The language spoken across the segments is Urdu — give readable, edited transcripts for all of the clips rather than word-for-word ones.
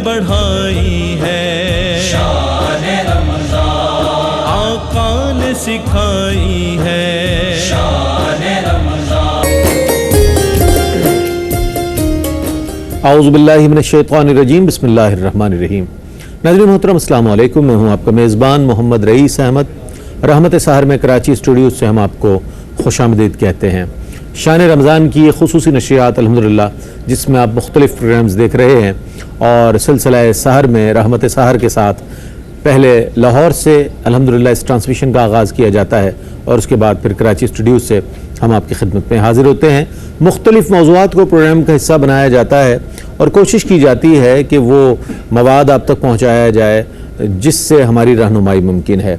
بڑھائی ہے، شان رمضان آقا نے سکھائی ہے، شان رمضان۔ اعوذ باللہ من الشیطان الرجیم، بسم اللہ الرحمن الرحیم۔ ناظرین محترم السلام علیکم، میں ہوں آپ کا میزبان محمد رئیس احمد۔ رحمت سحر میں کراچی اسٹوڈیو سے ہم آپ کو خوش آمدید کہتے ہیں۔ شان رمضان کی یہ خصوصی نشریات الحمدللہ جس میں آپ مختلف پروگرامز دیکھ رہے ہیں، اور سلسلہ سحر میں رحمت سحر کے ساتھ پہلے لاہور سے الحمدللہ اس ٹرانسمیشن کا آغاز کیا جاتا ہے، اور اس کے بعد پھر کراچی اسٹوڈیو سے ہم آپ کی خدمت میں حاضر ہوتے ہیں۔ مختلف موضوعات کو پروگرام کا حصہ بنایا جاتا ہے اور کوشش کی جاتی ہے کہ وہ مواد آپ تک پہنچایا جائے جس سے ہماری رہنمائی ممکن ہے۔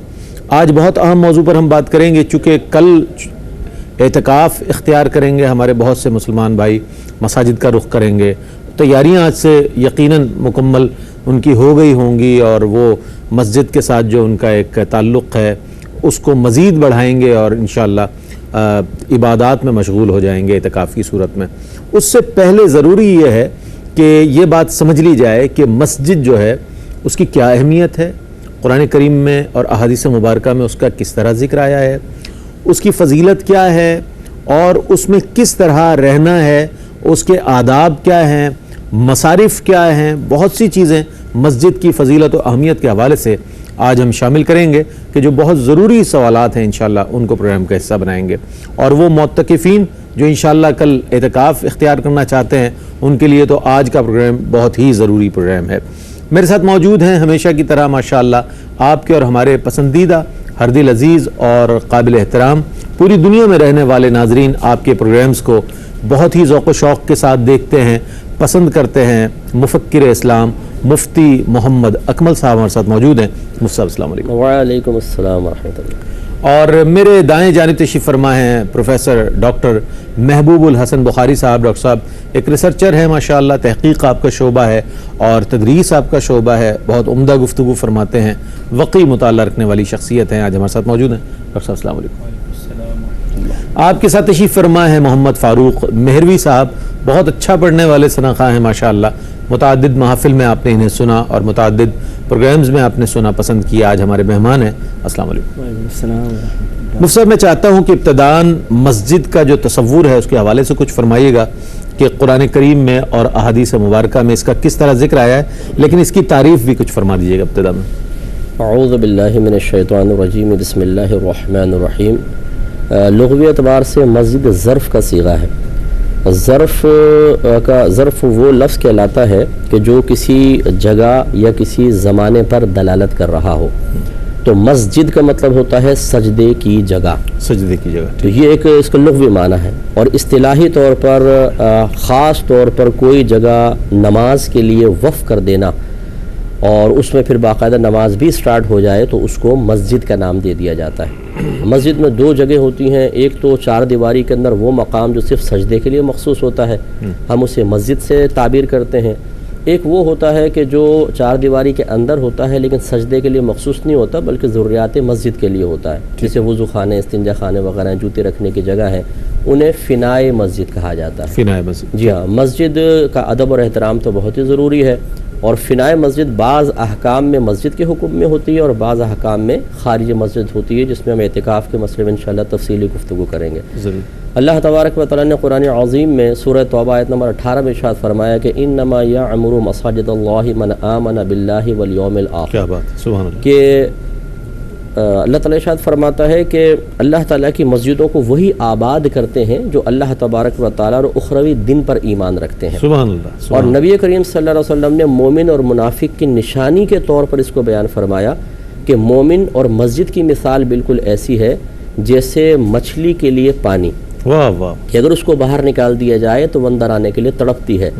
آج بہت اہم موضوع پر ہم بات کریں گے، چونکہ کل اعتکاف اختیار کریں گے ہمارے بہت سے مسلمان بھائی، مساجد کا رخ کریں گے۔ تیاریاں آج سے یقیناً مکمل ان کی ہو گئی ہوں گی، اور وہ مسجد کے ساتھ جو ان کا ایک تعلق ہے اس کو مزید بڑھائیں گے، اور انشاءاللہ عبادات میں مشغول ہو جائیں گے اعتکاف کی صورت میں۔ اس سے پہلے ضروری یہ ہے کہ یہ بات سمجھ لی جائے کہ مسجد جو ہے اس کی کیا اہمیت ہے، قرآن کریم میں اور احادیث مبارکہ میں اس کا کس طرح ذکر آیا ہے، اس کی فضیلت کیا ہے، اور اس میں کس طرح رہنا ہے، اس کے آداب کیا ہیں، مصارف کیا ہیں، بہت سی چیزیں مسجد کی فضیلت و اہمیت کے حوالے سے آج ہم شامل کریں گے کہ جو بہت ضروری سوالات ہیں انشاءاللہ ان کو پروگرام کا حصہ بنائیں گے، اور وہ معتکفین جو انشاءاللہ کل اعتکاف اختیار کرنا چاہتے ہیں ان کے لیے تو آج کا پروگرام بہت ہی ضروری پروگرام ہے۔ میرے ساتھ موجود ہیں ہمیشہ کی طرح ماشاءاللہ آپ کے اور ہمارے پسندیدہ، ہر دل عزیز اور قابل احترام پوری دنیا میں رہنے والے ناظرین، آپ کے پروگرامز کو بہت ہی ذوق و شوق کے ساتھ دیکھتے ہیں، پسند کرتے ہیں۔ مفکر اسلام مفتی محمد اکمل صاحب ہمارے ساتھ موجود ہیں۔ مفتی صاحب السلام علیکم۔ وعلیکم السلام ورحمۃ اللہ۔ اور میرے دائیں جانب تشریف فرما ہیں پروفیسر ڈاکٹر محبوب الحسن بخاری صاحب۔ ڈاکٹر صاحب ایک ریسرچر ہے ماشاءاللہ، تحقیق آپ کا شعبہ ہے اور تدریس آپ کا شعبہ ہے، بہت عمدہ گفتگو فرماتے ہیں، وقی مطالعہ رکھنے والی شخصیت ہیں، آج ہمارے ساتھ موجود ہیں۔ ڈاکٹر صاحب السلام علیکم۔ آپ کے ساتھ تشریف فرما ہے محمد فاروق مہروی صاحب، بہت اچھا پڑھنے والے ثناءخواہ ہیں ماشاءاللہ، متعدد محافل میں آپ نے انہیں سنا اور متعدد پروگرامز میں آپ نے سنا، پسند کیا، آج ہمارے مہمان ہیں۔ السلام علیکم۔ مفتی صاحب میں چاہتا ہوں کہ ابتداءً مسجد کا جو تصور ہے اس کے حوالے سے کچھ فرمائیے گا کہ قرآن کریم میں اور احادیث مبارکہ میں اس کا کس طرح ذکر آیا ہے، لیکن اس کی تعریف بھی کچھ فرما دیجیے گا ابتدا میں۔ اعوذ باللہ من الشیطان الرجیم، بسم اللہ الرحمن الرحیم۔ لغوی اعتبار سے مسجد ظرف کا صیغہ ہے۔ ظرف وہ لفظ کہلاتا ہے کہ جو کسی جگہ یا کسی زمانے پر دلالت کر رہا ہو۔ تو مسجد کا مطلب ہوتا ہے سجدے کی جگہ، سجدے کی جگہ، تو یہ ایک اس کا لغوی معنی ہے۔ اور اصطلاحی طور پر خاص طور پر کوئی جگہ نماز کے لیے وقف کر دینا اور اس میں پھر باقاعدہ نماز بھی سٹارٹ ہو جائے تو اس کو مسجد کا نام دے دیا جاتا ہے۔ مسجد میں دو جگہ ہوتی ہیں، ایک تو چار دیواری کے اندر وہ مقام جو صرف سجدے کے لیے مخصوص ہوتا ہے، ہم اسے مسجد سے تعبیر کرتے ہیں۔ ایک وہ ہوتا ہے کہ جو چار دیواری کے اندر ہوتا ہے لیکن سجدے کے لیے مخصوص نہیں ہوتا بلکہ ضروریات مسجد کے لیے ہوتا ہے، جیسے وضو خانے، استنجا خانے وغیرہ، جوتے رکھنے کی جگہ ہیں، انہیں فنائے مسجد کہا جاتا ہے۔ فنائے مسجد، جی ہاں، مسجد کا ادب اور احترام تو بہت ہی ضروری ہے، اور فنائے مسجد بعض احکام میں مسجد کے حکم میں ہوتی ہے اور بعض احکام میں خارج مسجد ہوتی ہے، جس میں ہم اعتکاف کے مسئلے میں انشاءاللہ تفصیلی گفتگو کریں گے ضرور۔ اللہ تبارک و تعالیٰ نے قرآن عظیم میں سورہ توبہ آیت نمبر 18 میں ارشاد فرمایا کہ انما یعمر مساجد اللہ من آمن باللہ والیوم الاخر۔ کیا بات، سبحان اللہ۔ کہ اللہ تعالیٰ ارشاد فرماتا ہے کہ اللہ تعالیٰ کی مسجدوں کو وہی آباد کرتے ہیں جو اللہ تبارک و تعالیٰ اور اخروی دن پر ایمان رکھتے ہیں۔ سبحان اللہ۔ اور نبی کریم صلی اللہ علیہ وسلم نے مومن اور منافق کی نشانی کے طور پر اس کو بیان فرمایا کہ مومن اور مسجد کی مثال بالکل ایسی ہے جیسے مچھلی کے لیے پانی، واہ واہ، کہ اگر اس کو باہر نکال دیا جائے تو وہ اندر آنے کے لیے تڑپتی ہے۔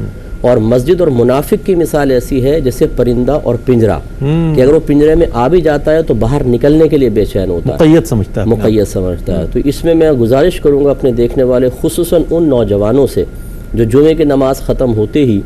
اور مسجد اور منافق کی مثال ایسی ہے جیسے پرندہ اور پنجرا، کہ اگر وہ پنجرے میں آ بھی جاتا ہے تو باہر نکلنے کے لیے بے چین ہوتا ہے، مقید سمجھتا ہے، مقید سمجھتا ہے۔ تو اس میں میں گزارش کروں گا اپنے دیکھنے والے خصوصاً ان نوجوانوں سے جو جمعے کی نماز ختم ہوتے ہی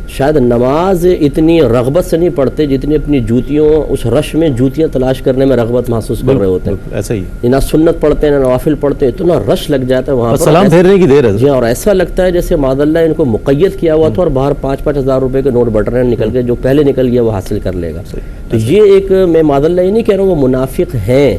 شاید نماز اتنی رغبت سے نہیں پڑھتے جتنی اپنی جوتیوں اس رش میں جوتیاں تلاش کرنے میں رغبت محسوس کر رہے ہوتے ہیں. ایسا ہی نہ سنت پڑھتے ہیں نہ نوافل پڑھتے ہیں, اتنا رش لگ جاتا ہے وہاں پر, سلام پھیرنے کی دیر ہے. جی, اور ایسا لگتا ہے جیسے معاذ اللہ ان کو مقید کیا ہوا تھا اور باہر 5-5 ہزار روپے کے نوٹ بٹ رہے ہیں نکل کے, جو پہلے نکل گیا وہ حاصل کر لے گا. تو یہ ایک, میں معاذ اللہ یہ نہیں کہہ رہا ہوں وہ منافق ہیں,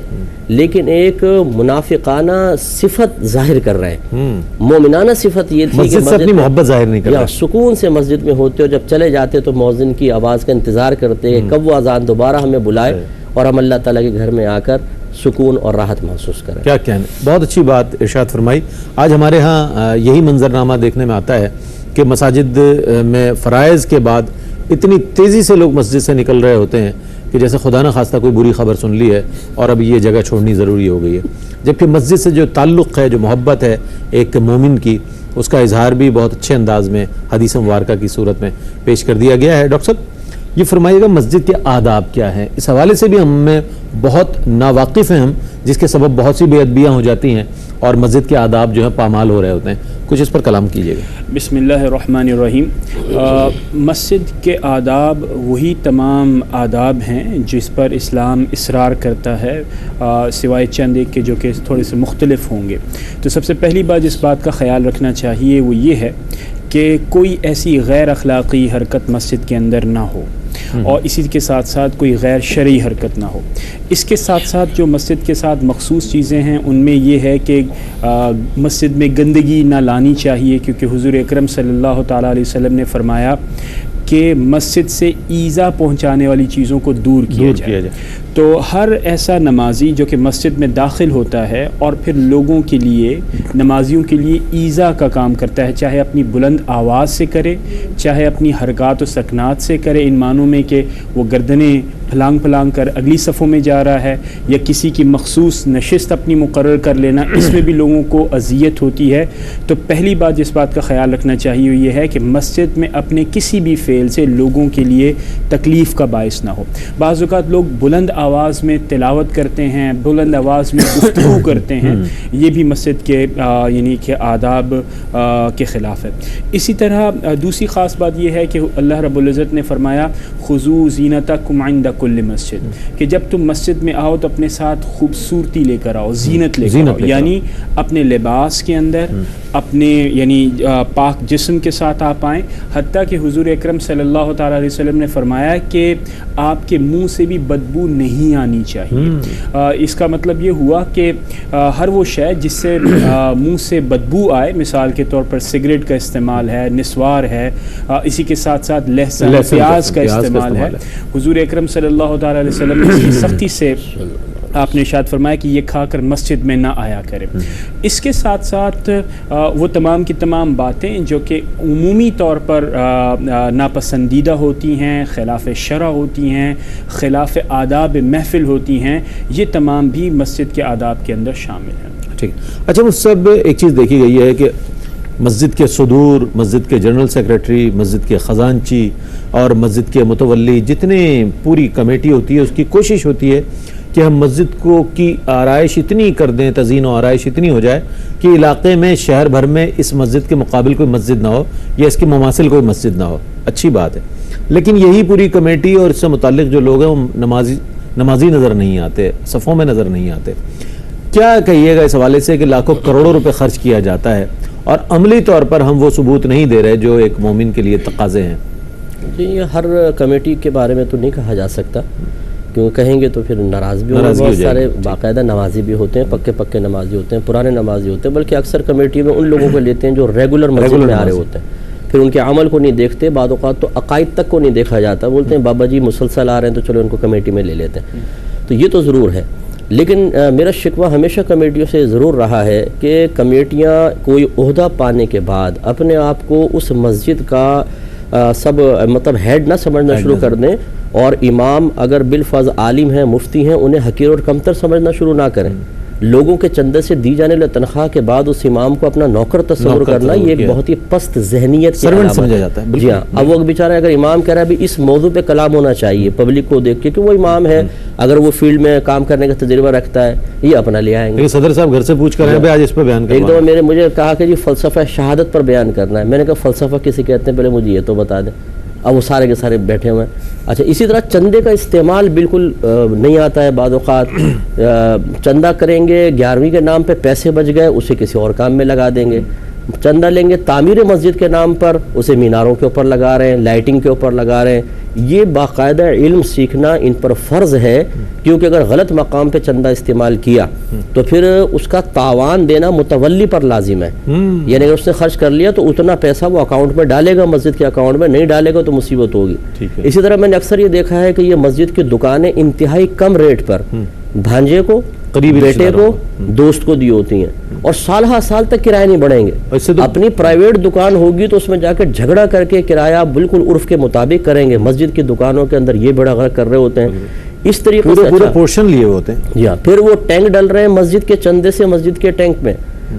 لیکن ایک منافقانہ صفت ظاہر کر رہے ہیں. مومنانہ صفت یہ تھی کہ مسجد سے اپنی محبت ظاہر نہیں کر رہے, سکون سے مسجد میں ہوتے, اور جب چلے جاتے تو مؤذن کی آواز کا انتظار کرتے کہ کب وہ اذان دوبارہ ہمیں بلائے اور ہم اللہ تعالیٰ کے گھر میں آ کر سکون اور راحت محسوس کریں. کیا کہنے, بہت اچھی بات ارشاد فرمائی. آج ہمارے ہاں یہی منظرنامہ دیکھنے میں آتا ہے کہ مساجد میں فرائض کے بعد اتنی تیزی سے لوگ مسجد سے نکل رہے ہوتے ہیں کہ جیسے خدا نہ خواستہ کوئی بری خبر سن لی ہے اور اب یہ جگہ چھوڑنی ضروری ہو گئی ہے. جبکہ مسجد سے جو تعلق ہے, جو محبت ہے ایک مومن کی, اس کا اظہار بھی بہت اچھے انداز میں حدیث مبارکہ کی صورت میں پیش کر دیا گیا ہے. ڈاکٹر صاحب یہ فرمائیے گا مسجد کے آداب کیا ہیں؟ اس حوالے سے بھی ہم میں بہت ناواقف ہیں ہم, جس کے سبب بہت سی بے ادبیاں ہو جاتی ہیں اور مسجد کے آداب جو ہیں پامال ہو رہے ہوتے ہیں. کچھ اس پر کلام کیجیے گا. بسم اللہ الرحمن الرحیم. مسجد کے آداب وہی تمام آداب ہیں جس پر اسلام اصرار کرتا ہے, سوائے چند ایک کے جو کہ تھوڑے سے مختلف ہوں گے. تو سب سے پہلی بات جس بات کا خیال رکھنا چاہیے وہ یہ ہے کہ کوئی ایسی غیر اخلاقی حرکت مسجد کے اندر نہ ہو, اور اسی کے ساتھ ساتھ کوئی غیر شرعی حرکت نہ ہو. اس کے ساتھ ساتھ جو مسجد کے ساتھ مخصوص چیزیں ہیں ان میں یہ ہے کہ مسجد میں گندگی نہ لانی چاہیے, کیونکہ حضور اکرم صلی اللہ تعالیٰ علیہ وسلم نے فرمایا کہ مسجد سے ایذا پہنچانے والی چیزوں کو دور کیا جائے. تو ہر ایسا نمازی جو کہ مسجد میں داخل ہوتا ہے اور پھر لوگوں کے لیے, نمازیوں کے لیے ایذا کا کام کرتا ہے, چاہے اپنی بلند آواز سے کرے, چاہے اپنی حرکات و سکنات سے کرے, ان معنوں میں کہ وہ گردنیں پھلانگ پھلانگ کر اگلی صفوں میں جا رہا ہے, یا کسی کی مخصوص نشست اپنی مقرر کر لینا, اس میں بھی لوگوں کو اذیت ہوتی ہے. تو پہلی بات جس بات کا خیال رکھنا چاہیے یہ ہے کہ مسجد میں اپنے کسی بھی فعل سے لوگوں کے لیے تکلیف کا باعث نہ ہو. بعض اوقات لوگ بلند آواز میں تلاوت کرتے ہیں, بلند آواز میں گفتگو کرتے ہیں, یہ بھی مسجد کے یعنی کہ آداب کے خلاف ہے. اسی طرح دوسری خاص بات یہ ہے کہ اللہ رب العزت نے فرمایا خذوا زینتکم عند کل مسجد, کہ جب تم مسجد میں آؤ تو اپنے ساتھ خوبصورتی لے کر آؤ, زینت لے کر آؤ, یعنی اپنے لباس کے اندر اپنے یعنی پاک جسم کے ساتھ آپ آئیں. حتیٰ کہ حضور اکرم صلی اللہ تعالیٰ علیہ وسلم نے فرمایا کہ آپ کے منہ سے بھی بدبو نہیں آنی چاہیے. اس کا مطلب یہ ہوا کہ ہر وہ شے جس سے منہ سے بدبو آئے, مثال کے طور پر سگریٹ کا استعمال ہے, نسوار ہے, اسی کے ساتھ ساتھ لہسن پیاز کا استعمال ہے, حضور اکرم صلی اللہ تعالیٰ علیہ وسلم نے اس کی سختی سے آپ نے ارشاد فرمایا کہ یہ کھا کر مسجد میں نہ آیا کرے. اس کے ساتھ ساتھ وہ تمام کی تمام باتیں جو کہ عمومی طور پر ناپسندیدہ ہوتی ہیں, خلاف شرع ہوتی ہیں, خلاف آداب محفل ہوتی ہیں, یہ تمام بھی مسجد کے آداب کے اندر شامل ہیں. ٹھیک. اچھا مجھ سب ایک چیز دیکھی گئی ہے کہ مسجد کے صدور, مسجد کے جنرل سیکریٹری, مسجد کے خزانچی اور مسجد کے متولی, جتنے پوری کمیٹی ہوتی ہے اس کی کوشش ہوتی ہے کہ ہم مسجد کو کی آرائش اتنی کر دیں, تزئین و آرائش اتنی ہو جائے کہ علاقے میں, شہر بھر میں اس مسجد کے مقابل کوئی مسجد نہ ہو یا اس کے مماثل کوئی مسجد نہ ہو. اچھی بات ہے, لیکن یہی پوری کمیٹی اور اس سے متعلق جو لوگ ہیں وہ نمازی نظر نہیں آتے, صفوں میں نظر نہیں آتے. کیا کہیے گا اس حوالے سے کہ لاکھوں کروڑوں روپے خرچ کیا جاتا ہے اور عملی طور پر ہم وہ ثبوت نہیں دے رہے جو ایک مومن کے لیے تقاضے ہیں؟ جی, یہ ہر کمیٹی کے بارے میں تو نہیں کہا جا سکتا, کیونکہ کہیں گے تو پھر ناراض بھی ہوگا. بہت سارے باقاعدہ نمازی بھی ہوتے ہیں, پکے نمازی ہوتے ہیں, پرانے نمازی ہوتے ہیں, بلکہ اکثر کمیٹی میں ان لوگوں کو لیتے ہیں جو ریگولر مسجد میں آ رہے ہوتے ہیں, پھر ان کے عمل کو نہیں دیکھتے, بعض اوقات تو عقائد تک کو نہیں دیکھا جاتا, بولتے ہیں بابا جی مسلسل آ رہے ہیں تو چلو ان کو کمیٹی میں لے لیتے ہیں. تو یہ تو ضرور ہے, لیکن میرا شکوہ ہمیشہ کمیٹیوں سے ضرور رہا ہے کہ کمیٹیاں کوئی عہدہ پانے کے بعد اپنے آپ کو اس مسجد کا سب مطلب ہیڈ نہ سمجھنا شروع کر دیں, اور امام اگر بالفرض عالم ہیں, مفتی ہیں, انہیں حقیر اور کمتر سمجھنا شروع نہ کریں. لوگوں کے چندے سے دی جانے والی تنخواہ کے بعد اس امام کو اپنا نوکر تصور کرنا, یہ ایک بہت ہی پست ذہنیت کی علامت سمجھا جاتا ہے. جی ہاں, اب وہ بیچارہ اگر امام کہہ رہا ہے بھی اس موضوع پہ کلام ہونا چاہیے پبلک کو دیکھ کے, کہ وہ امام ہے, اگر وہ فیلڈ میں کام کرنے کا تجربہ رکھتا ہے, یہ اپنا لے آئیں گے. صدر صاحب گھر سے پوچھ کر ہیں آج اس پہ بیان ایک دفعہ مجھے کہا کہ جی فلسفہ شہادت پر بیان کرنا ہے. میں نے کہا فلسفہ کسے کہتے ہیں, پہلے مجھے یہ تو بتا دیں. اب وہ سارے کے سارے بیٹھے ہوئے ہیں. اچھا اسی طرح چندے کا استعمال بالکل نہیں آتا ہے. بعض اوقات چندہ کریں گے 11ویں کے نام پہ پیسے بچ گئے اسے کسی اور کام میں لگا دیں گے. چندہ لیں گے تعمیر مسجد کے نام پر اسے میناروں کے اوپر لگا رہے ہیں, لائٹنگ کے اوپر لگا رہے ہیں. یہ باقاعدہ علم سیکھنا ان پر فرض ہے, کیونکہ اگر غلط مقام پہ چندہ استعمال کیا تو پھر اس کا تاوان دینا متولی پر لازم ہے. یعنی اگر اس نے خرچ کر لیا تو اتنا پیسہ وہ اکاؤنٹ میں ڈالے گا, مسجد کے اکاؤنٹ میں نہیں ڈالے گا تو مصیبت ہوگی. اسی طرح میں نے اکثر یہ دیکھا ہے کہ یہ مسجد کی دکانیں انتہائی کم ریٹ پر بھانجے کو, بیٹے کو, دوست کو دی ہوتی ہیں, اور سال ہر سال تک کرایہ نہیں بڑھیں گے. اپنی پرائیویٹ دکان ہوگی تو اس میں جا کے جھگڑا کر کے کرایہ بالکل عرف کے مطابق کریں گے. مسجد کی دکانوں کے اندر یہ بڑا غلط کر رہے ہوتے ہیں اس طریقے سے, پورے پورشن لیے ہوتے ہیں. جی ہاں, پھر وہ ٹینک ڈل رہے ہیں مسجد کے چندے سے مسجد کے ٹینک میں,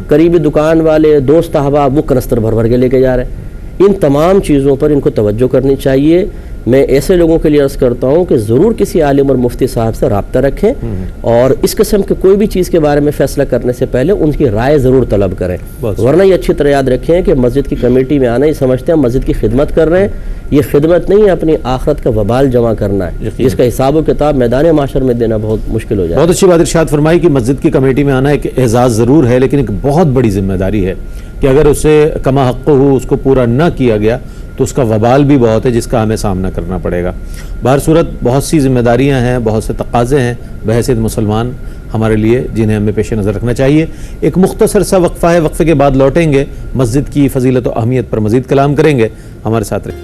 قریبی دکان والے دوست احباب وہ کنستر بھر بھر کے لے کے جا رہے ہیں. ان تمام چیزوں پر ان کو توجہ کرنی چاہیے. میں ایسے لوگوں کے لیے عرض کرتا ہوں کہ ضرور کسی عالم اور مفتی صاحب سے رابطہ رکھیں, اور اس قسم کے کوئی بھی چیز کے بارے میں فیصلہ کرنے سے پہلے ان کی رائے ضرور طلب کریں. ورنہ یہ اچھی طرح یاد رکھیں کہ مسجد کی کمیٹی میں آنا ہی سمجھتے ہیں مسجد کی خدمت کر رہے ہیں. یہ خدمت نہیں ہے, اپنی آخرت کا وبال جمع کرنا ہے, جس کا حساب و کتاب میدان محشر میں دینا بہت مشکل ہو جائے. بہت اچھی بات ارشاد فرمائی کہ مسجد کی کمیٹی میں آنا ایک اعزاز ضرور ہے, لیکن ایک بہت بڑی ذمہ داری ہے کہ اگر اسے کما حق ہو اس کو پورا نہ کیا گیا تو اس کا وبال بھی بہت ہے جس کا ہمیں سامنا کرنا پڑے گا. بہر صورت بہت سی ذمہ داریاں ہیں, بہت سے تقاضے ہیں بحیثیت مسلمان ہمارے لیے, جنہیں ہمیں پیش نظر رکھنا چاہیے. ایک مختصر سا وقفہ ہے, وقفے کے بعد لوٹیں گے, مسجد کی فضیلت و اہمیت پر مزید کلام کریں گے. ہمارے ساتھ رہیں.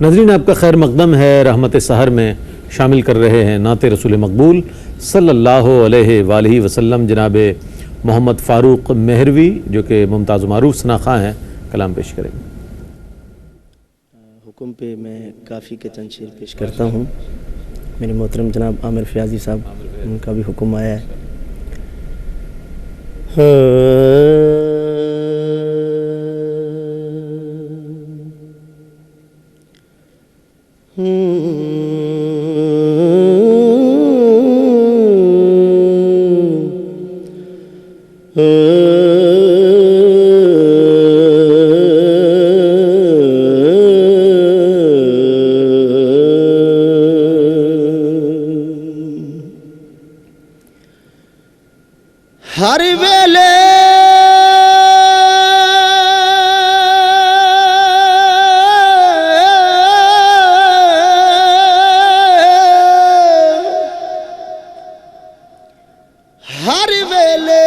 ناظرین آپ کا خیر مقدم ہے. رحمت سحر میں شامل کر رہے ہیں نعت رسول مقبول صلی اللہ علیہ وآلہ وسلم جناب محمد فاروق مہروی, جو کہ ممتاز و معروف ثنا خواں ہیں. کلام پیش کریں گے. حکم پہ میں کافی کے چند شعر پیش کرتا ہوں. میرے محترم جناب عامر فیاضی صاحب, ان کا بھی حکم آیا ہے. ہر ویلے ہر ویلے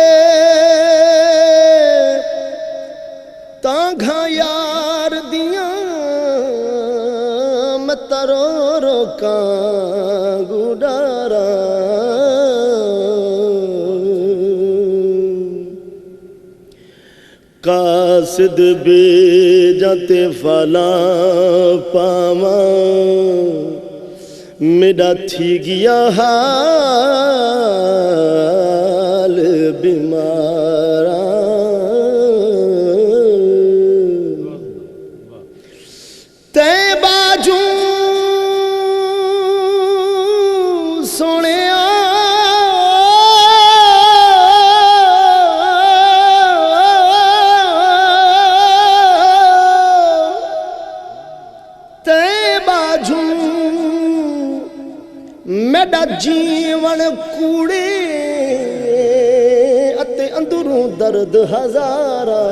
تانگھا یار دیاں میں ترو روکاں گڈاراں. قاصد بے جاتے فلا پاواں میرا تھی گیا حال بیماراں. تے باجوں سونے میڈا جیون کوڑے اتے اندروں درد ہزاراں.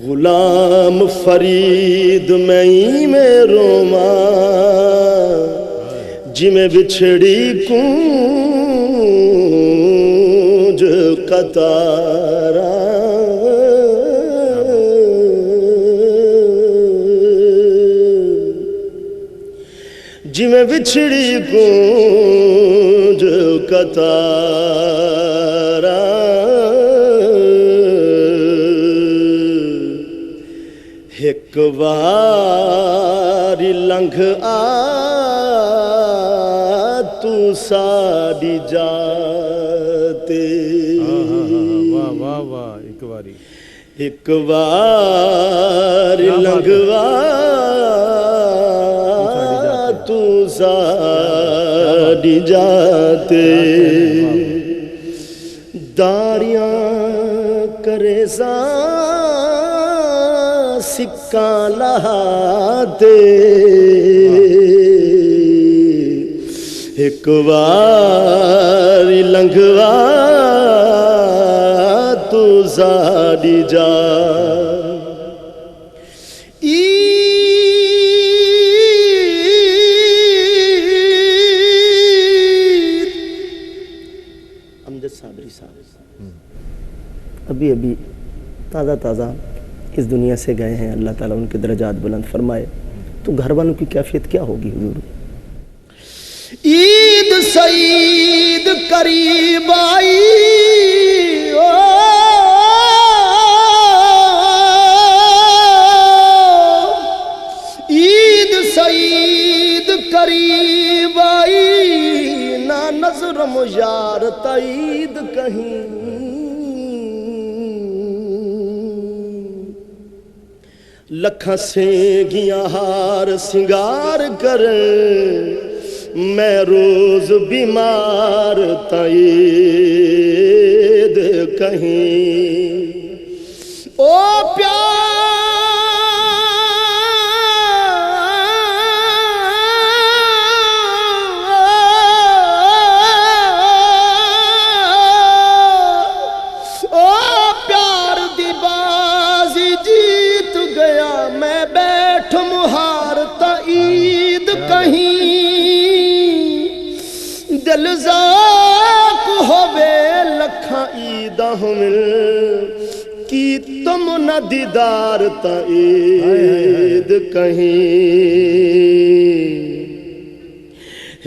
غلام فرید میں روماں جی میں بچھڑی کونج قطاراں. جی میں بچھڑی کونج قطاراں. ایک واری لنگھ آ تو ساڈی جاتے. ایک واری لنگھ آ تو ساڈی جاتے. داڑیاں ریزاں سکہ لہا دے ایک واری لنگھا تو زاڑی جا امجد صابری صاحب ابھی تازہ اس دنیا سے گئے ہیں. اللہ تعالیٰ ان کے درجات بلند فرمائے. تو گھر والوں کی کیفیت کیا ہوگی حضور؟ عید سعید قریب آئی عید سعید قریب آئی نہ نظر مجارت عید کہیں لکھاں سینگیاں ہار سنگار کریں میں روز بیمار تعید کہیں او پیار دی بازی جیت گیا میں بیٹھ مہار تعید کہیں دل ذاق ہووے لکھاں عیداں مل کی تم نہ دیدار تا عید کہیں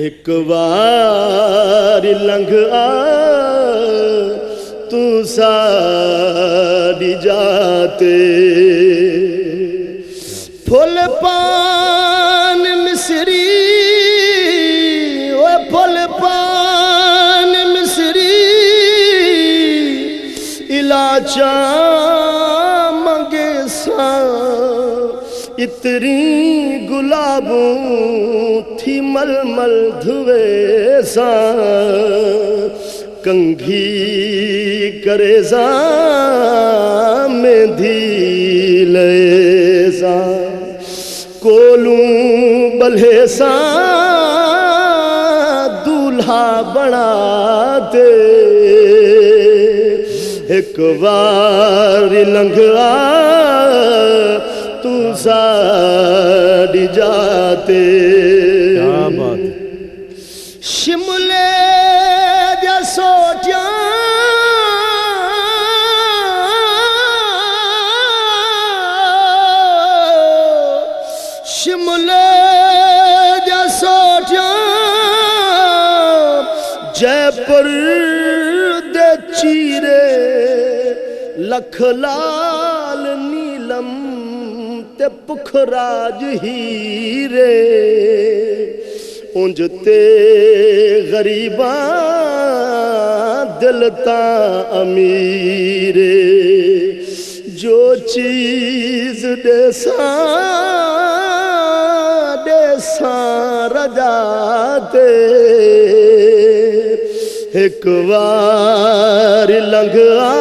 ایک وار لنگھا تو ساڑی جاتے پھول پان مصری پھول پان مصری علاچا منگے سا اتری گلابوں تھی مل مل دھوے سا کنگھی کرے سا میں دھی لے سا کولوں بلے سا دولہا بنا دے ایک وار لنگھا تو ساڑی جاتے کیا بات شملے دیا سوٹیاں شملے دیا سوٹیاں جے پر دے چیرے لکھ لال نیلم تے پکھراج ہیرے انجتے غریباں دلتا امیرے جو چیز دیساں رجاتے ایک وار لنگھا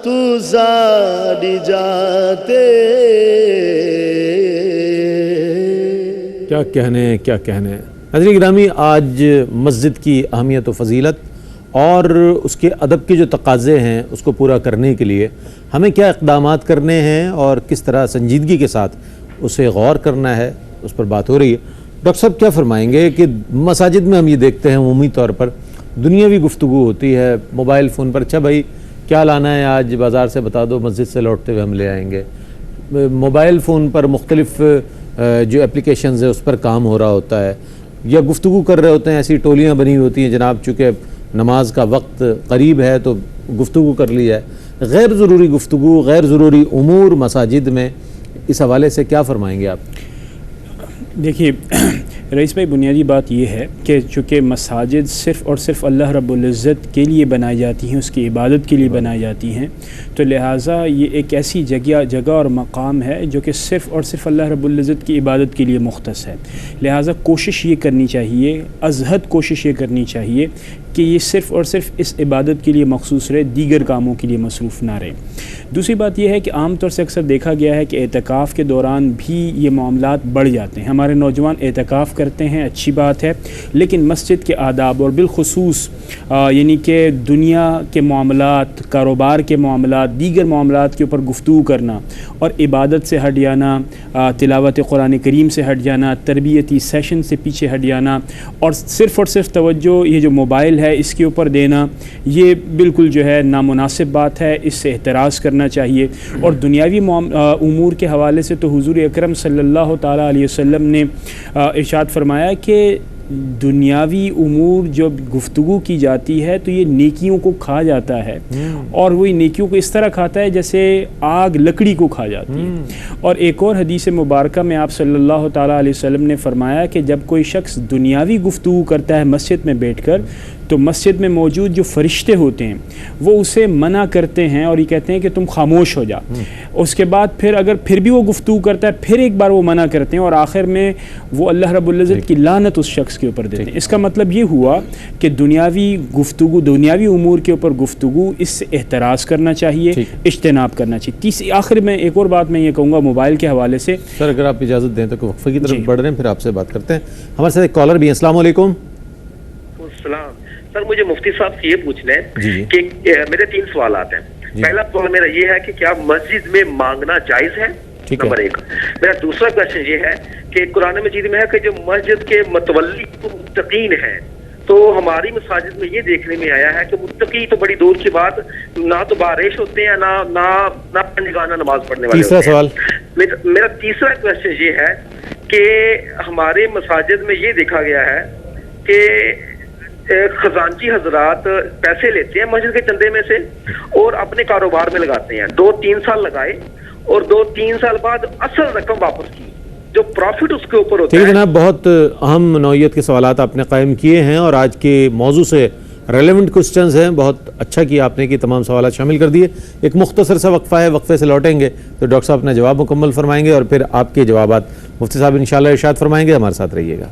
تو زاڑی جاتے کیا کہنے ناظرین گرامی آج مسجد کی اہمیت و فضیلت اور اس کے ادب کے جو تقاضے ہیں اس کو پورا کرنے کے لیے ہمیں کیا اقدامات کرنے ہیں اور کس طرح سنجیدگی کے ساتھ اسے غور کرنا ہے اس پر بات ہو رہی ہے. ڈاکٹر صاحب کیا فرمائیں گے کہ مساجد میں ہم یہ دیکھتے ہیں عمومی طور پر دنیاوی گفتگو ہوتی ہے موبائل فون پر. اچھا بھائی کیا لانا ہے آج بازار سے بتا دو مسجد سے لوٹتے ہوئے ہم لے آئیں گے. موبائل فون پر مختلف جو اپلیکیشنز ہیں اس پر کام ہو رہا ہوتا ہے یا گفتگو کر رہے ہوتے ہیں. ایسی ٹولیاں بنی ہوتی ہیں جناب چونکہ نماز کا وقت قریب ہے تو گفتگو کر لی ہے. غیر ضروری گفتگو غیر ضروری امور مساجد میں اس حوالے سے کیا فرمائیں گے آپ؟ دیکھیے رئیس بھائی بنیادی بات یہ ہے کہ چونکہ مساجد صرف اور صرف اللہ رب العزت کے لیے بنائی جاتی ہیں اس کی عبادت کے لیے بنائی جاتی ہیں تو لہٰذا یہ ایک ایسی جگہ اور مقام ہے جو کہ صرف اور صرف اللہ رب العزت کی عبادت کے لیے مختص ہے. لہٰذا کوشش یہ کرنی چاہیے ازحد کوشش یہ کرنی چاہیے کہ یہ صرف اور صرف اس عبادت کے لیے مخصوص رہے، دیگر کاموں کے لیے مصروف نہ رہے۔ دوسری بات یہ ہے کہ عام طور سے اکثر دیکھا گیا ہے کہ اعتکاف کے دوران بھی یہ معاملات بڑھ جاتے ہیں۔ ہمارے نوجوان اعتکاف کرتے ہیں، اچھی بات ہے، لیکن مسجد کے آداب اور بالخصوص یعنی کہ دنیا کے معاملات، کاروبار کے معاملات، دیگر معاملات کے اوپر گفتگو کرنا اور عبادت سے ہٹ جانا، تلاوت قرآن کریم سے ہٹ جانا، تربیتی سیشن سے پیچھے ہٹ جانا اور صرف توجہ یہ جو موبائل ہے اس کے اوپر دینا، یہ بالکل جو ہے نامناسب بات ہے، اس سے احتراز کرنا چاہیے۔ اور دنیاوی امور کے حوالے سے تو حضور اکرم صلی اللہ تعالیٰ علیہ وسلم نے ارشاد فرمایا کہ دنیاوی امور جب گفتگو کی جاتی ہے تو یہ نیکیوں کو کھا جاتا ہے، اور وہی نیکیوں کو اس طرح کھاتا ہے جیسے آگ لکڑی کو کھا جاتی ہے۔ اور ایک اور حدیث مبارکہ میں آپ صلی اللہ تعالیٰ علیہ وسلم نے فرمایا کہ جب کوئی شخص دنیاوی گفتگو کرتا ہے مسجد میں بیٹھ کر، تو مسجد میں موجود جو فرشتے ہوتے ہیں وہ اسے منع کرتے ہیں اور یہ کہتے ہیں کہ تم خاموش ہو جا۔ اس کے بعد پھر بھی وہ گفتگو کرتا ہے، پھر ایک بار وہ منع کرتے ہیں، اور آخر میں وہ اللہ رب العزت کی لعنت اس شخص کے اوپر دیتے ہیں۔ اس کا مطلب یہ ہوا کہ دنیاوی امور کے اوپر گفتگو، اس سے احتراز کرنا چاہیے، اجتناب کرنا چاہیے۔ آخر میں ایک اور بات میں یہ کہوں گا موبائل کے حوالے سے۔ سر اگر آپ اجازت دیں تو وقفے کی طرف بڑھ رہے ہیں، پھر آپ سے بات کرتے ہیں۔ ہمارے ساتھ ایک کالر بھی ہیں۔ السلام علیکم۔ السلام سر، مجھے مفتی صاحب سے یہ پوچھنا ہے کہ میرے 3 سوالات ہیں۔ پہلا سوال میرا یہ ہے کہ کیا مسجد میں مانگنا جائز ہے؟ نمبر 1۔ میرا دوسرا کوشچن یہ ہے کہ قرآن مجید میں ہے کہ جو مسجد کے متولی متقین ہیں، تو ہماری مساجد میں یہ دیکھنے میں آیا ہے کہ متقی تو بڑی دور کی بات، نہ تو بارش ہوتے ہیں، نہ پنجگانہ نماز پڑھنے والے۔ تیسرا سوال میرا تیسرا کوشچن یہ ہے کہ ہمارے مساجد میں یہ دیکھا گیا ہے کہ خزانچی حضرات پیسے لیتے ہیں مسجد کے چندے میں سے اور اپنے کاروبار میں لگاتے ہیں۔ 2-3 سال لگائے اور 2-3 سال بعد اصل رقم واپس کی، جو پروفٹ اس کے اوپر ہوتا ہے۔ ٹھیک ہے جناب، بہت اہم نوعیت کے سوالات آپ نے قائم کیے ہیں اور آج کے موضوع سے ریلیونٹ کوسچنز ہیں۔ بہت اچھا کیا آپ نے کہ تمام سوالات شامل کر دیے۔ ایک مختصر سا وقفہ ہے، وقفے سے لوٹیں گے تو ڈاکٹر صاحب اپنا جواب مکمل فرمائیں گے اور پھر آپ کے جوابات مفتی صاحب انشاءاللہ ارشاد فرمائیں گے۔ ہمارے ساتھ رہیے گا۔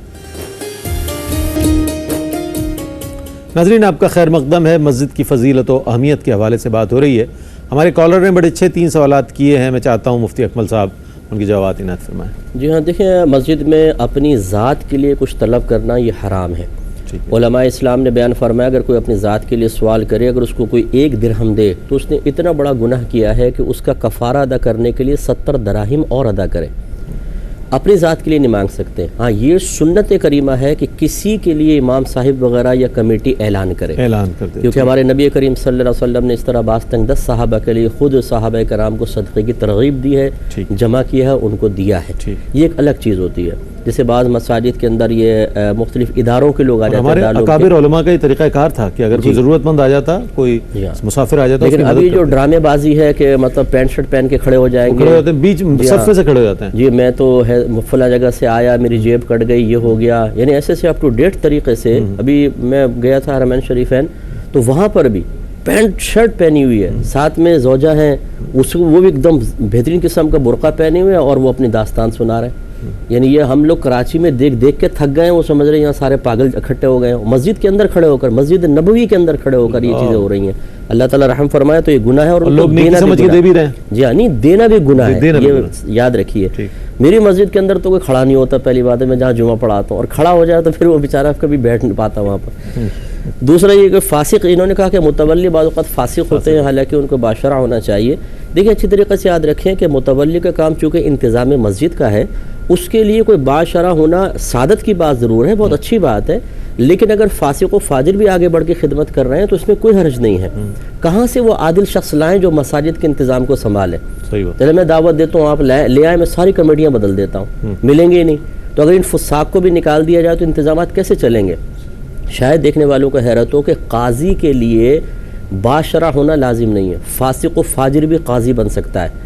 ناظرین، آپ کا خیر مقدم ہے۔ مسجد کی فضیلت و اہمیت کے حوالے سے بات ہو رہی ہے۔ ہمارے کالر نے بڑے اچھے 3 سوالات کیے ہیں، میں چاہتا ہوں مفتی اکمل صاحب ان کے جوابات عنایت فرمائیں۔ جی ہاں، دیکھیں مسجد میں اپنی ذات کے لیے کچھ طلب کرنا یہ حرام ہے۔ علماء اسلام نے بیان فرمایا اگر کوئی اپنی ذات کے لیے سوال کرے، اگر اس کو کوئی 1 درہم دے تو اس نے اتنا بڑا گناہ کیا ہے کہ اس کا کفارہ ادا کرنے کے لیے 70 دراہم اور ادا کرے۔ اپنی ذات کے لیے نہیں مانگ سکتے۔ ہاں، یہ سنت کریمہ ہے کہ کسی کے لیے امام صاحب وغیرہ یا کمیٹی اعلان کرے، کیونکہ ہمارے نبی کریم صلی اللہ علیہ وسلم نے اس طرح بعض تنگ دست صحابہ کے لیے خود صحابہ کرام کو صدقے کی ترغیب دی ہے، جمع کیا ہے، ان کو دیا ہے۔ یہ ایک الگ چیز ہوتی ہے۔ جیسے بعض مساجد کے اندر یہ مختلف اداروں کے لوگ آ جاتے ہیں۔ ہمارے اکابر علماء کا یہ طریقہ کار تھا کہ اگر کوئی ضرورت مند آ جاتا، کوئی مسافر آ جاتا، لیکن ابھی جو ڈرامے بازی ہے کہ مطلب پینٹ شرٹ پہن کے کھڑے ہو جائیں گے، بیچ صفے سے کھڑے ہو جاتے ہیں، جی میں تو فلاں جگہ سے آیا، میری جیب کٹ گئی، یہ ہو گیا، یعنی ایسے سے اپ ٹو ڈیٹ طریقے سے۔ ابھی میں گیا تھا حرمین شریفین، تو وہاں پر بھی پینٹ شرٹ پہنی ہوئی ہے، ساتھ میں زوجہ ہیں، اس کو وہ بھی ایک دم بہترین قسم کا برقع پہنے ہوئے اور وہ اپنی داستان سنا رہے ہیں۔ یعنی یہ ہم لوگ کراچی میں دیکھ کے تھک گئے ہیں، وہ سمجھ رہے ہیں یہاں سارے پاگل اکٹھے ہو گئے ہیں۔ مسجد کے اندر کھڑے ہو کر، مسجد نبوی کے اندر کھڑے ہو کر یہ چیزیں ہو رہی ہیں۔ اللہ تعالیٰ رحم فرمائے تو یہ گناہ ہے، اور لوگ نہیں سمجھ کے دے بھی رہے ہیں۔ جی ہاں، نہیں دینا بھی گناہ ہے، یہ یاد رکھیے۔ میری مسجد کے اندر تو کوئی کھڑا نہیں ہوتا، پہلی بات ہے، میں جہاں جمعہ پڑھاتا ہوں، اور کھڑا ہو جائے تو پھر وہ بیچارہ کبھی بیٹھ نہیں پاتا وہاں پر۔ دوسرا یہ کہ فاسق، انہوں نے کہا کہ متولی بعض اوقات فاسق ہوتے ہیں، حالانکہ ان کو باشرہ ہونا چاہیے۔ دیکھیں اچھی طریقے سے یاد رکھیں کہ متولی کا کام چونکہ انتظام مسجد کا ہے، اس کے لیے کوئی باشرہ ہونا سعادت کی بات ضرور ہے، بہت اچھی بات ہے، لیکن اگر فاسق و فاجر بھی آگے بڑھ کے خدمت کر رہے ہیں تو اس میں کوئی حرج نہیں ہے۔ کہاں سے وہ عادل شخص لائیں جو مساجد کے انتظام کو سنبھالیں؟ چلے میں دعوت دیتا ہوں، آپ لے آئیں، میں ساری کمیٹیاں بدل دیتا ہوں، ملیں گے نہیں۔ تو اگر ان فساق کو بھی نکال دیا جائے تو انتظامات کیسے چلیں گے؟ شاید دیکھنے والوں کو حیرت ہو کہ قاضی کے لیے باشرہ ہونا لازم نہیں ہے، فاسق و فاجر بھی قاضی بن سکتا ہے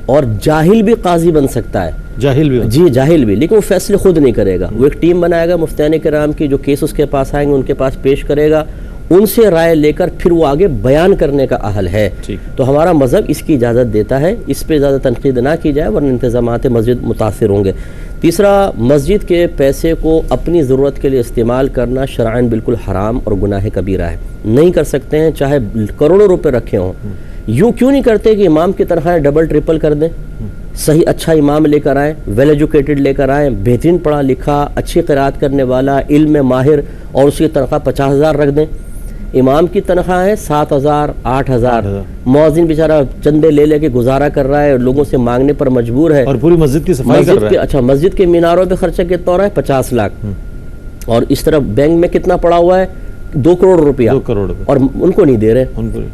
اور جاہل بھی قاضی بن سکتا ہے، جاہل بھی، جی جاہل بھی، لیکن وہ فیصلے خود نہیں کرے گا، وہ ایک ٹیم بنائے گا مفتیان کرام کی، جو کیس اس کے پاس آئیں گے ان کے پاس پیش کرے گا، ان سے رائے لے کر پھر وہ آگے بیان کرنے کا اہل ہے۔ تو ہمارا مذہب اس کی اجازت دیتا ہے، اس پہ زیادہ تنقید نہ کی جائے ورنہ انتظامات مسجد متاثر ہوں گے۔ تیسرا، مسجد کے پیسے کو اپنی ضرورت کے لیے استعمال کرنا شرعاً بالکل حرام اور گناہ کبیرہ ہے، نہیں کر سکتے ہیں، چاہے کروڑوں روپے رکھے ہوں۔ یوں کیوں نہیں کرتے کہ امام کی تنخواہیں ڈبل ٹرپل کر دیں، صحیح اچھا امام لے کر آئیں، ویل ایجوکیٹڈ لے کر آئیں، بہترین پڑھا لکھا، اچھی قرات کرنے والا، علم میں ماہر، اور اس کی تنخواہ 50,000 رکھ دیں۔ امام کی تنخواہ ہے 7,000 8,000، مؤذن بیچارہ چندے لے لے کے گزارا کر رہا ہے، لوگوں سے مانگنے پر مجبور ہے، اور پوری مسجد کی صفائی کر رہا ہے۔ اچھا، مسجد کے میناروں پہ خرچہ کتنا ہو رہا ہے؟ 50 لاکھ، اور اس طرح بینک میں کتنا پڑا ہوا ہے؟ 2 کروڑ روپیہ، 2 کروڑ، اور ان کو نہیں دے رہے۔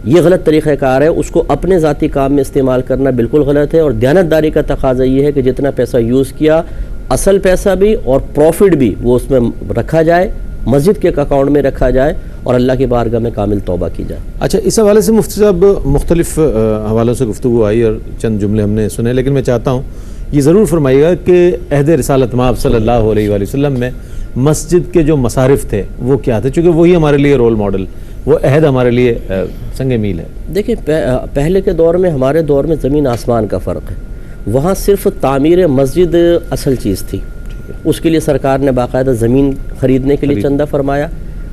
یہ غلط طریقہ کار ہے، اس کو اپنے ذاتی کام میں استعمال کرنا بالکل غلط ہے، اور دیانتداری کا تقاضا یہ ہے کہ جتنا پیسہ یوز کیا، اصل پیسہ بھی اور پروفٹ بھی وہ اس میں رکھا جائے، مسجد کے اکاؤنٹ میں رکھا جائے، اور اللہ کی بارگاہ میں کامل توبہ کی جائے۔ اچھا، اس حوالے سے مفتی صاحب مختلف حوالوں سے گفتگو آئی اور چند جملے ہم نے سنے، لیکن میں چاہتا ہوں یہ ضرور فرمائیے گا کہ عہد رسالت مآب صلی اللہ علیہ وآلہ وسلم میں مسجد کے جو مصارف تھے وہ کیا تھے، چونکہ وہی ہمارے لیے رول ماڈل، وہ عہد ہمارے لیے سنگ میل ہے۔ دیکھیں، پہلے کے دور میں، ہمارے دور میں زمین آسمان کا فرق ہے۔ وہاں صرف تعمیر مسجد اصل چیز تھی، اس کے لیے سرکار نے باقاعدہ زمین خریدنے کے لیے چندہ فرمایا،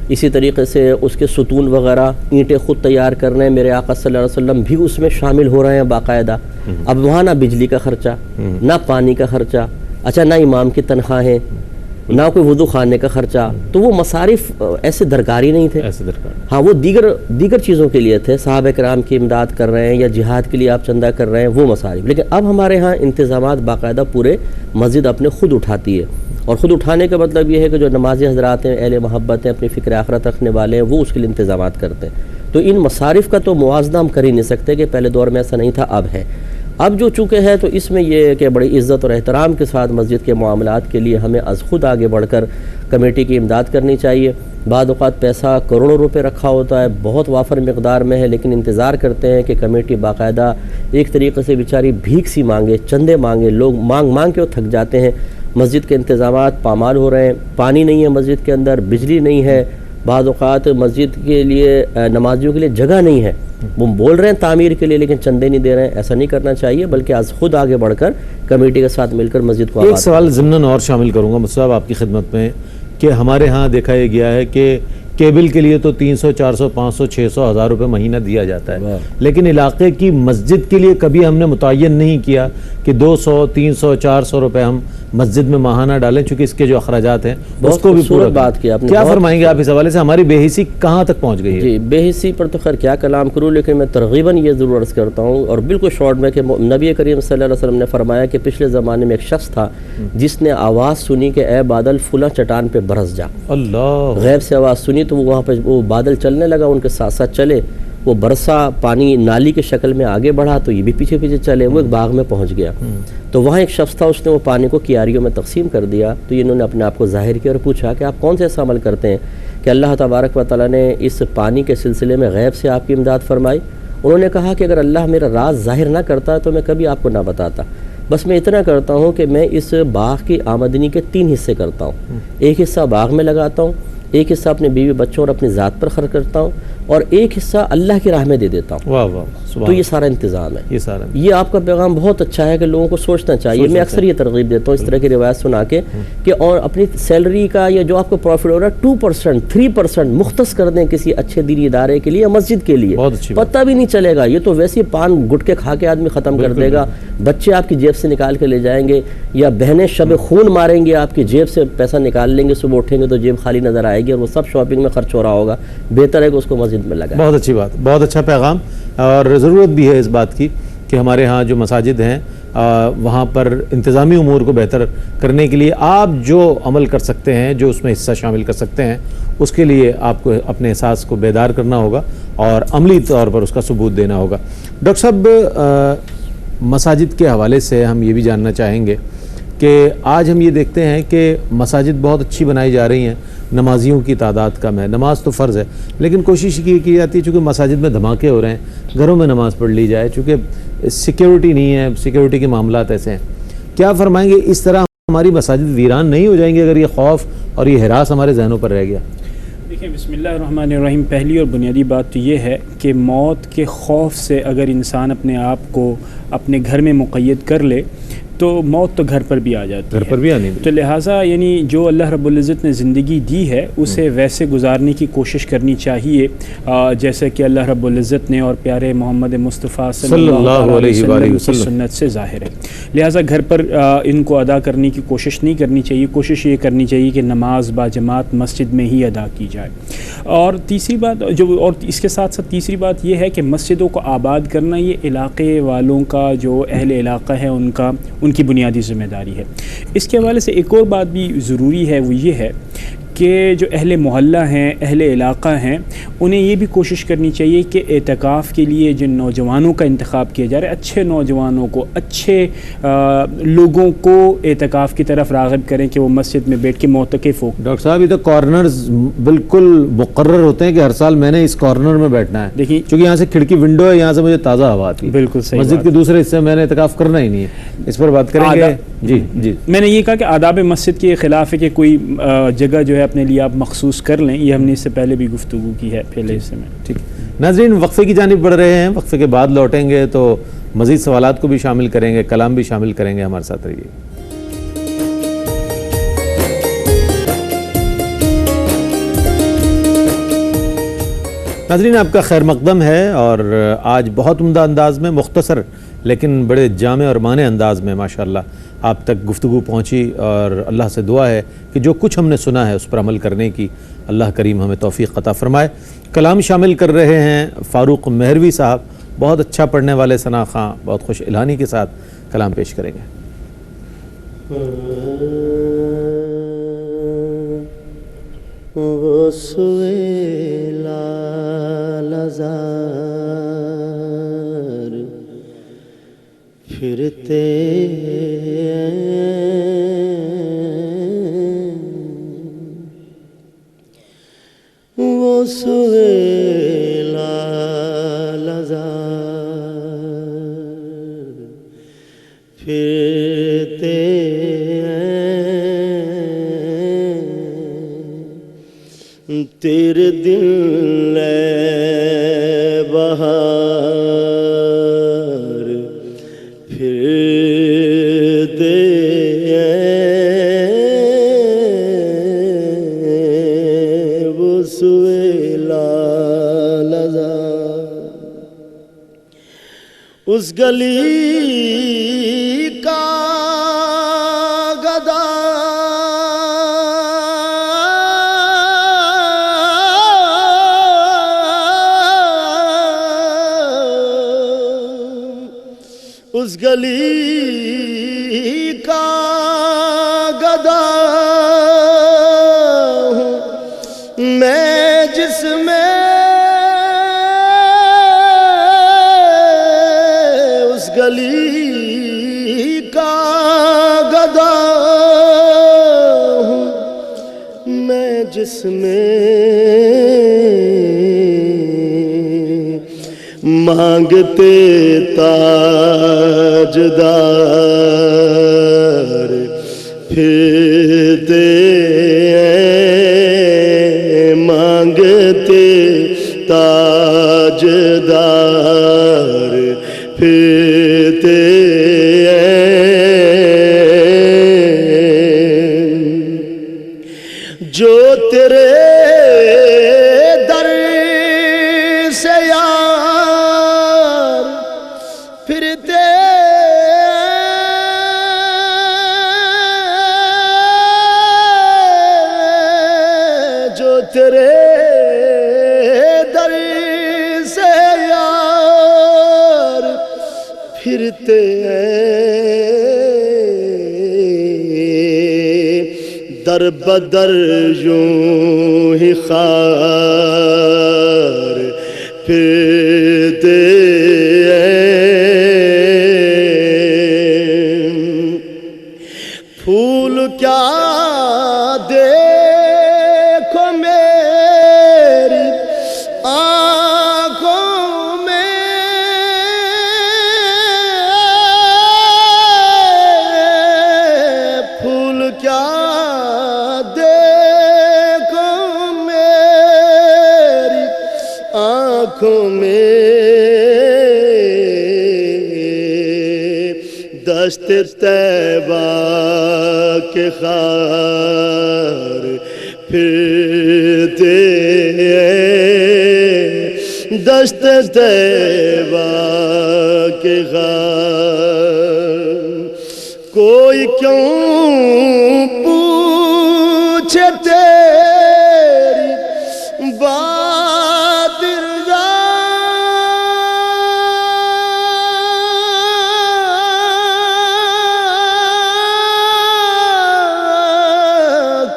اسی طریقے سے اس کے ستون وغیرہ اینٹیں خود تیار کر رہے ہیں، میرے آقا صلی اللہ علیہ وسلم بھی اس میں شامل ہو رہے ہیں باقاعدہ۔ اب وہاں نہ بجلی کا خرچہ، نہ پانی کا خرچہ، اچھا نہ امام کی تنخواہیں، نہ کوئی وضو خانے کا خرچہ، تو وہ مصارف ایسے درکاری نہیں تھے۔ ہاں، وہ دیگر چیزوں کے لیے تھے، صحابہ کرام کی امداد کر رہے ہیں یا جہاد کے لیے آپ چندہ کر رہے ہیں، وہ مصارف۔ لیکن اب ہمارے ہاں انتظامات باقاعدہ پورے مسجد اپنے خود اٹھاتی ہے، اور خود اٹھانے کا مطلب یہ ہے کہ جو نمازی حضرات ہیں، اہل محبت ہیں، اپنی فکر آخرت رکھنے والے ہیں، وہ اس کے لیے انتظامات کرتے ہیں۔ تو ان مصارف کا تو موازنہ ہم کر ہی نہیں سکتے کہ پہلے دور میں ایسا نہیں تھا، اب ہے۔ اب جو چونکہ ہے تو اس میں یہ ہے کہ بڑی عزت اور احترام کے ساتھ مسجد کے معاملات کے لیے ہمیں از خود آگے بڑھ کر کمیٹی کی امداد کرنی چاہیے۔ بعض اوقات پیسہ کروڑوں روپے رکھا ہوتا ہے، بہت وافر مقدار میں ہے، لیکن انتظار کرتے ہیں کہ کمیٹی باقاعدہ ایک طریقے سے بیچاری بھیک سی مانگے، چندے مانگے، لوگ مانگ کے وہ تھک جاتے ہیں۔ مسجد کے انتظامات پامال ہو رہے ہیں، پانی نہیں ہے مسجد کے اندر، بجلی نہیں ہے، بعض اوقات مسجد کے لیے نمازیوں کے لیے جگہ نہیں ہے، وہ بول رہے ہیں تعمیر کے لیے لیکن چندے نہیں دے رہے ہیں۔ ایسا نہیں کرنا چاہیے، بلکہ از خود آگے بڑھ کر کمیٹی کے ساتھ مل کر مسجد کو ایک سوال ضمناً اور شامل کروں گا مفتی صاحب آپ کی خدمت میں، کہ ہمارے ہاں دیکھا یہ گیا ہے کہ کیبل کے لیے تو 300 400 500 600 1000 روپے مہینہ دیا جاتا ہے، لیکن علاقے کی مسجد کے لیے کبھی ہم نے متعین نہیں کیا کہ 200 300 400 روپے ہم مسجد میں ماہانہ ڈالیں، چونکہ اس کے جو اخراجات ہیں اس کو بھی پورا بات کیا۔ کیا فرمائیں گے آپ اس حوالے سے؟ ہماری بے حسی کہاں تک پہنچ گئی ہے؟ جی، بے حسی پر تو خیر کیا کلام کروں، لیکن میں ترغیباً یہ ضرور عرض کرتا ہوں اور بالکل شارٹ میں کہ نبی کریم صلی اللہ علیہ وسلم نے فرمایا کہ پچھلے زمانے میں ایک شخص تھا جس نے آواز سنی کہ اے بادل فلاں چٹان پہ برس جا۔ اللہ، غیب سے آواز سنی تو وہ وہاں پہ وہ بادل چلنے لگا، ان کے ساتھ ساتھ چلے، وہ برسا، پانی نالی کے شکل میں آگے بڑھا تو یہ بھی پیچھے پیچھے چلے، وہ ایک باغ میں پہنچ گیا۔ تو وہاں ایک شخص تھا، اس نے وہ پانی کو کیاریوں میں تقسیم کر دیا، تو انہوں نے اپنے آپ کو ظاہر کیا اور پوچھا کہ آپ کون سے ایسا عمل کرتے ہیں کہ اللہ تبارک و تعالیٰ نے اس پانی کے سلسلے میں غیب سے آپ کی امداد فرمائی؟ انہوں نے کہا کہ اگر اللہ میرا راز ظاہر نہ کرتا تو میں کبھی آپ کو نہ بتاتا، بس میں اتنا کرتا ہوں کہ میں اس باغ کی آمدنی کے 3 حصے کرتا ہوں، ایک حصہ باغ میں لگاتا ہوں، ایک حصہ اپنے بیوی بچوں اور اپنی ذات پر خرچ کرتا ہوں، اور ایک حصہ اللہ کی راہ میں دے دیتا ہوں۔ واہ واہ، تو یہ سارا انتظام ہے۔ سارا یہ آپ کا پیغام بہت اچھا ہے کہ لوگوں کو سوچنا چاہیے۔ میں اکثر یہ ترغیب دیتا ہوں اس طرح کی روایت سنا کے کہ اور اپنی سیلری کا یا جو آپ کو پروفٹ ہو رہا ہے 2% 3% مختص کر دیں کسی اچھے دینی ادارے کے لیے یا مسجد کے لیے، پتہ بھی نہیں چلے گا، یہ تو ویسے پان گٹکے کھا کے آدمی ختم کر دے گا، بچے آپ کی جیب سے نکال کے لے جائیں گے، یا بہنیں شب خون ماریں گے، آپ کی جیب سے پیسہ نکال لیں گے، صبح اٹھیں گے تو جیب خالی نظر آئے گی اور وہ سب شاپنگ میں خرچ ہو رہا ہوگا۔ بہتر ہے کہ اس کو مسجد میں لگائیں۔ بہت اچھی بات، بہت اچھا پیغام، اور ضرورت بھی ہے اس بات کی کہ ہمارے ہاں جو مساجد ہیں وہاں پر انتظامی امور کو بہتر کرنے کے لیے آپ جو عمل کر سکتے ہیں، جو اس میں حصہ شامل کر سکتے ہیں، اس کے لیے آپ کو اپنے احساس کو بیدار کرنا ہوگا اور عملی طور پر اس کا ثبوت دینا ہوگا۔ ڈاکٹر صاحب، مساجد کے حوالے سے ہم یہ بھی جاننا چاہیں گے کہ آج ہم یہ دیکھتے ہیں کہ مساجد بہت اچھی بنائی جا رہی ہیں، نمازیوں کی تعداد کم ہے، نماز تو فرض ہے لیکن کوشش یہ کی جاتی ہے چونکہ مساجد میں دھماکے ہو رہے ہیں گھروں میں نماز پڑھ لی جائے، چونکہ سیکیورٹی نہیں ہے، سیکیورٹی کے معاملات ایسے ہیں۔ کیا فرمائیں گے اس طرح ہماری مساجد ویران نہیں ہو جائیں گی اگر یہ خوف اور یہ ہراس ہمارے ذہنوں پر رہ گیا؟ دیکھیں، بسم اللہ الرحمن الرحیم، پہلی اور بنیادی بات تو یہ ہے کہ موت کے خوف سے اگر انسان اپنے آپ کو اپنے گھر میں مقید کر لے تو موت تو گھر پر بھی آ جاتی ہے، گھر پر بھی آنی تو لہٰذا یعنی جو اللہ رب العزت نے زندگی دی ہے اسے ویسے گزارنے کی کوشش کرنی چاہیے جیسے کہ اللہ رب العزت نے اور پیارے محمد مصطفیٰ صلی اللہ علیہ وسلم کی سنت سے ظاہر ہے۔ لہٰذا گھر پر ان کو ادا کرنے کی کوشش نہیں کرنی چاہیے، کوشش یہ کرنی چاہیے کہ نماز باجماعت مسجد میں ہی ادا کی جائے۔ اور تیسری بات اور اس کے ساتھ ساتھ تیسری بات یہ ہے کہ مسجدوں کو آباد کرنا یہ علاقے والوں کا، جو اہل علاقہ ہے ان کی بنیادی ذمہ داری ہے۔ اس کے حوالے سے ایک اور بات بھی ضروری ہے، وہ یہ ہے کہ جو اہل محلہ ہیں، اہل علاقہ ہیں، انہیں یہ بھی کوشش کرنی چاہیے کہ اعتکاف کے لیے جن نوجوانوں کا انتخاب کیا جا رہا ہے، اچھے نوجوانوں کو، اچھے لوگوں کو اعتکاف کی طرف راغب کریں کہ وہ مسجد میں بیٹھ کے معتکف ہو۔ ڈاکٹر صاحب یہ تو کارنرز بالکل مقرر ہوتے ہیں کہ ہر سال میں نے اس کارنر میں بیٹھنا ہے، دیکھیں چونکہ یہاں سے کھڑکی ونڈو ہے، یہاں سے مجھے تازہ ہوا آتی ہے۔ بالکل صحیح مسجد کے دوسرے حصے میں نے اعتکاف کرنا ہی نہیں ہے، اس پر بات کریں گے۔ جی میں نے یہ کہا کہ آداب مسجد کے خلاف ہے کہ کوئی جگہ جو ہے اپنے لیے آپ مخصوص کر لیں، یہ ہم نے اس سے پہلے بھی گفتگو کی ہے پہلے حصے میں۔ ٹھیک، ناظرین وقفے کی جانب بڑھ رہے ہیں، وقفے کے بعد لوٹیں گے تو مزید سوالات کو بھی شامل کریں گے، کلام بھی شامل کریں گے، ہمارے ساتھ رہیے۔ ناظرین آپ کا خیر مقدم ہے، اور آج بہت عمدہ انداز میں، مختصر لیکن بڑے جامع اور معنی انداز میں ماشاءاللہ آپ تک گفتگو پہنچی، اور اللہ سے دعا ہے کہ جو کچھ ہم نے سنا ہے اس پر عمل کرنے کی اللہ کریم ہمیں توفیق عطا فرمائے۔ کلام شامل کر رہے ہیں فاروق مہروی صاحب، بہت اچھا پڑھنے والے ثنا خاں، بہت خوش الہانی کے ساتھ کلام پیش کریں گے۔ وہ سوئے لال زار پھرتے وہ سوئے لال زار پھرتے تیرے دل ہے بہار پھرتے وہ سوئے لال زار اس گلی کا گدا اس گلی کا گدا ہوں میں، جس میں اس گلی کا گدا ہوں میں، جس میں مانگتے تاجدار پھرتے مانگتے تاجدار پھرتے جو تیرے در سے یار پھرتے جو تیرے در سے یار پھرتے در بدر یوں ہی خار پھرتے پھول کیا دیکھو میری آنکھوں میں پھول کیا دیکھو میری آنکھوں میں دشت طیبہ کے خار پھرتے دشت طیبہ کے خار کوئی کیوں پوچھے تیری بات رضا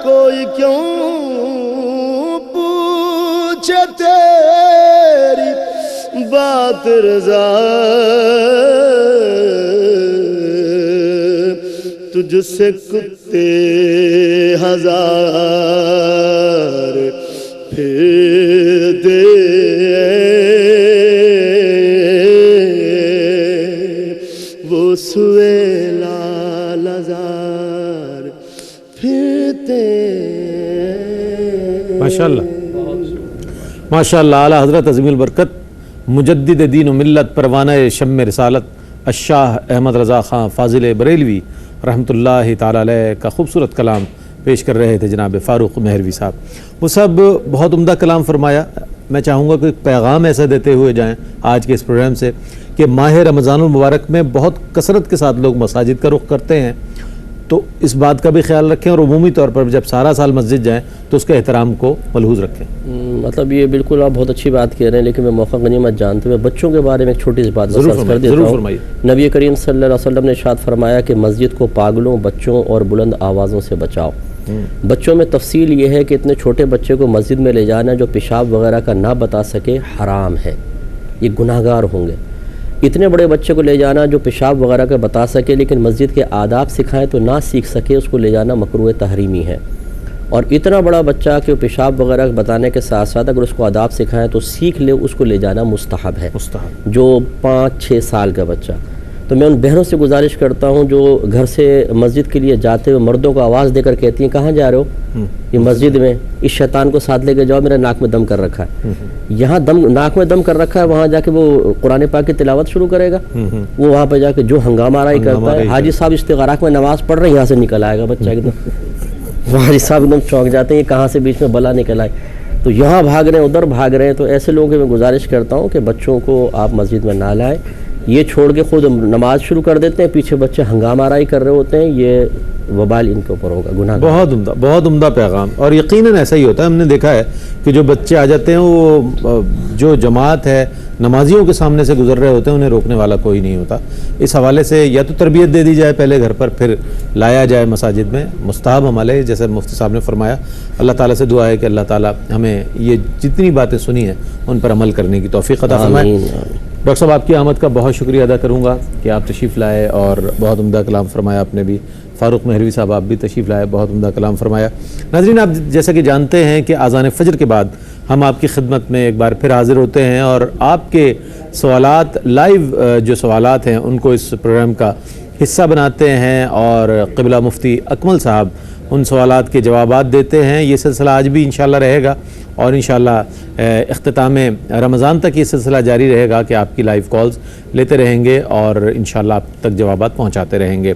کوئی کیوں پوچھے تیری بات رضا تجھ سے کتے ہزار پھرتے وہ سوئے لال ہزار پھرتے. ماشاءاللہ ماشاءاللہ. اعلیٰ حضرت عظیم البرکت مجدد دین و ملت پروانہ شم رسالت الشاہ احمد رضا خان فاضل بریلوی رحمۃ اللہ تعالیٰ علیہ کا خوبصورت کلام پیش کر رہے تھے جناب فاروق مہروی صاحب. وہ سب بہت عمدہ کلام فرمایا. میں چاہوں گا کہ پیغام ایسا دیتے ہوئے جائیں آج کے اس پروگرام سے کہ ماہ رمضان المبارک میں بہت کثرت کے ساتھ لوگ مساجد کا رخ کرتے ہیں، تو اس بات کا بھی خیال رکھیں اور عمومی طور پر جب سارا سال مسجد جائیں تو اس کے احترام کو ملحوظ رکھیں. مطلب یہ بالکل آپ بہت اچھی بات کہہ رہے ہیں، لیکن میں موقع غنیمت جانتے ہوئے بچوں کے بارے میں ایک چھوٹی سی بات کر دیتا ہوں. نبی کریم صلی اللہ علیہ وسلم نے ارشاد فرمایا کہ مسجد کو پاگلوں، بچوں اور بلند آوازوں سے بچاؤ. بچوں میں تفصیل یہ ہے کہ اتنے چھوٹے بچے کو مسجد میں لے جانا جو پیشاب وغیرہ کا نہ بتا سکے حرام ہے، یہ گناہ گار ہوں گے. اتنے بڑے بچے کو لے جانا جو پیشاب وغیرہ کا بتا سکے لیکن مسجد کے آداب سکھائیں تو نہ سیکھ سکے، اس کو لے جانا مکروہ تحریمی ہے. اور اتنا بڑا بچہ کہ پیشاب وغیرہ بتانے کے ساتھ ساتھ اگر اس کو آداب سکھائیں تو سیکھ لے، اس کو لے جانا مستحب ہے. جو 5-6 سال کا بچہ. تو میں ان بہنوں سے گزارش کرتا ہوں جو گھر سے مسجد کے لیے جاتے ہوئے مردوں کو آواز دے کر کہتی ہیں کہاں جا رہے ہو؟ یہ مسجد میں. اس شیطان کو ساتھ لے کے جاؤ، میرا ناک میں دم کر رکھا ہے. یہاں ناک میں دم کر رکھا ہے، وہاں جا کے وہ قرآن پاک کی تلاوت شروع کرے گا. وہ وہاں پہ جا کے جو ہنگامہ آرائی کرتا ہے، حاجی صاحب استغراق میں نماز پڑھ رہے ہیں، یہاں سے نکل آئے گا بچہ ایک دم. حاجی صاحب ایک دم چونک جاتے ہیں، یہ کہاں سے بیچ میں بلا نکل آئے. تو یہاں بھاگ رہے ہیں، ادھر بھاگ رہے ہیں. تو ایسے لوگوں کی میں گزارش کرتا ہوں کہ بچوں کو آپ مسجد میں نہ لائیں. یہ چھوڑ کے خود نماز شروع کر دیتے ہیں، پیچھے بچے ہنگامہ آرائی کر رہے ہوتے ہیں، یہ وبال ان کے اوپر ہوگا، گناہ. بہت عمدہ پیغام. اور یقیناً ایسا ہی ہوتا ہے. ہم نے دیکھا ہے کہ جو بچے آ جاتے ہیں وہ جو جماعت ہے نمازیوں کے سامنے سے گزر رہے ہوتے ہیں، انہیں روکنے والا کوئی نہیں ہوتا. اس حوالے سے یا تو تربیت دے دی جائے پہلے گھر پر، پھر لایا جائے مساجد میں. مستحب عمل ہے جیسے مفتی صاحب نے فرمایا. اللہ تعالیٰ سے دعا ہے کہ اللہ تعالیٰ ہمیں یہ جتنی باتیں سنی ہیں ان پر عمل کرنے کی توفیق عطا فرمائے. ڈاکٹر صاحب آپ کی آمد کا بہت شکریہ ادا کروں گا کہ آپ تشریف لائے اور بہت عمدہ کلام فرمایا. آپ نے بھی فاروق مہروی صاحب آپ بھی تشریف لائے، بہت عمدہ کلام فرمایا. ناظرین آپ جیسا کہ جانتے ہیں کہ اذان فجر کے بعد ہم آپ کی خدمت میں ایک بار پھر حاضر ہوتے ہیں اور آپ کے سوالات لائیو جو سوالات ہیں ان کو اس پروگرام کا حصہ بناتے ہیں اور قبلہ مفتی اکمل صاحب ان سوالات کے جوابات دیتے ہیں. یہ سلسلہ آج بھی انشاءاللہ رہے گا اور انشاءاللہ اختتام رمضان تک یہ سلسلہ جاری رہے گا کہ آپ کی لائیو کالز لیتے رہیں گے اور انشاءاللہ آپ تک جوابات پہنچاتے رہیں گے.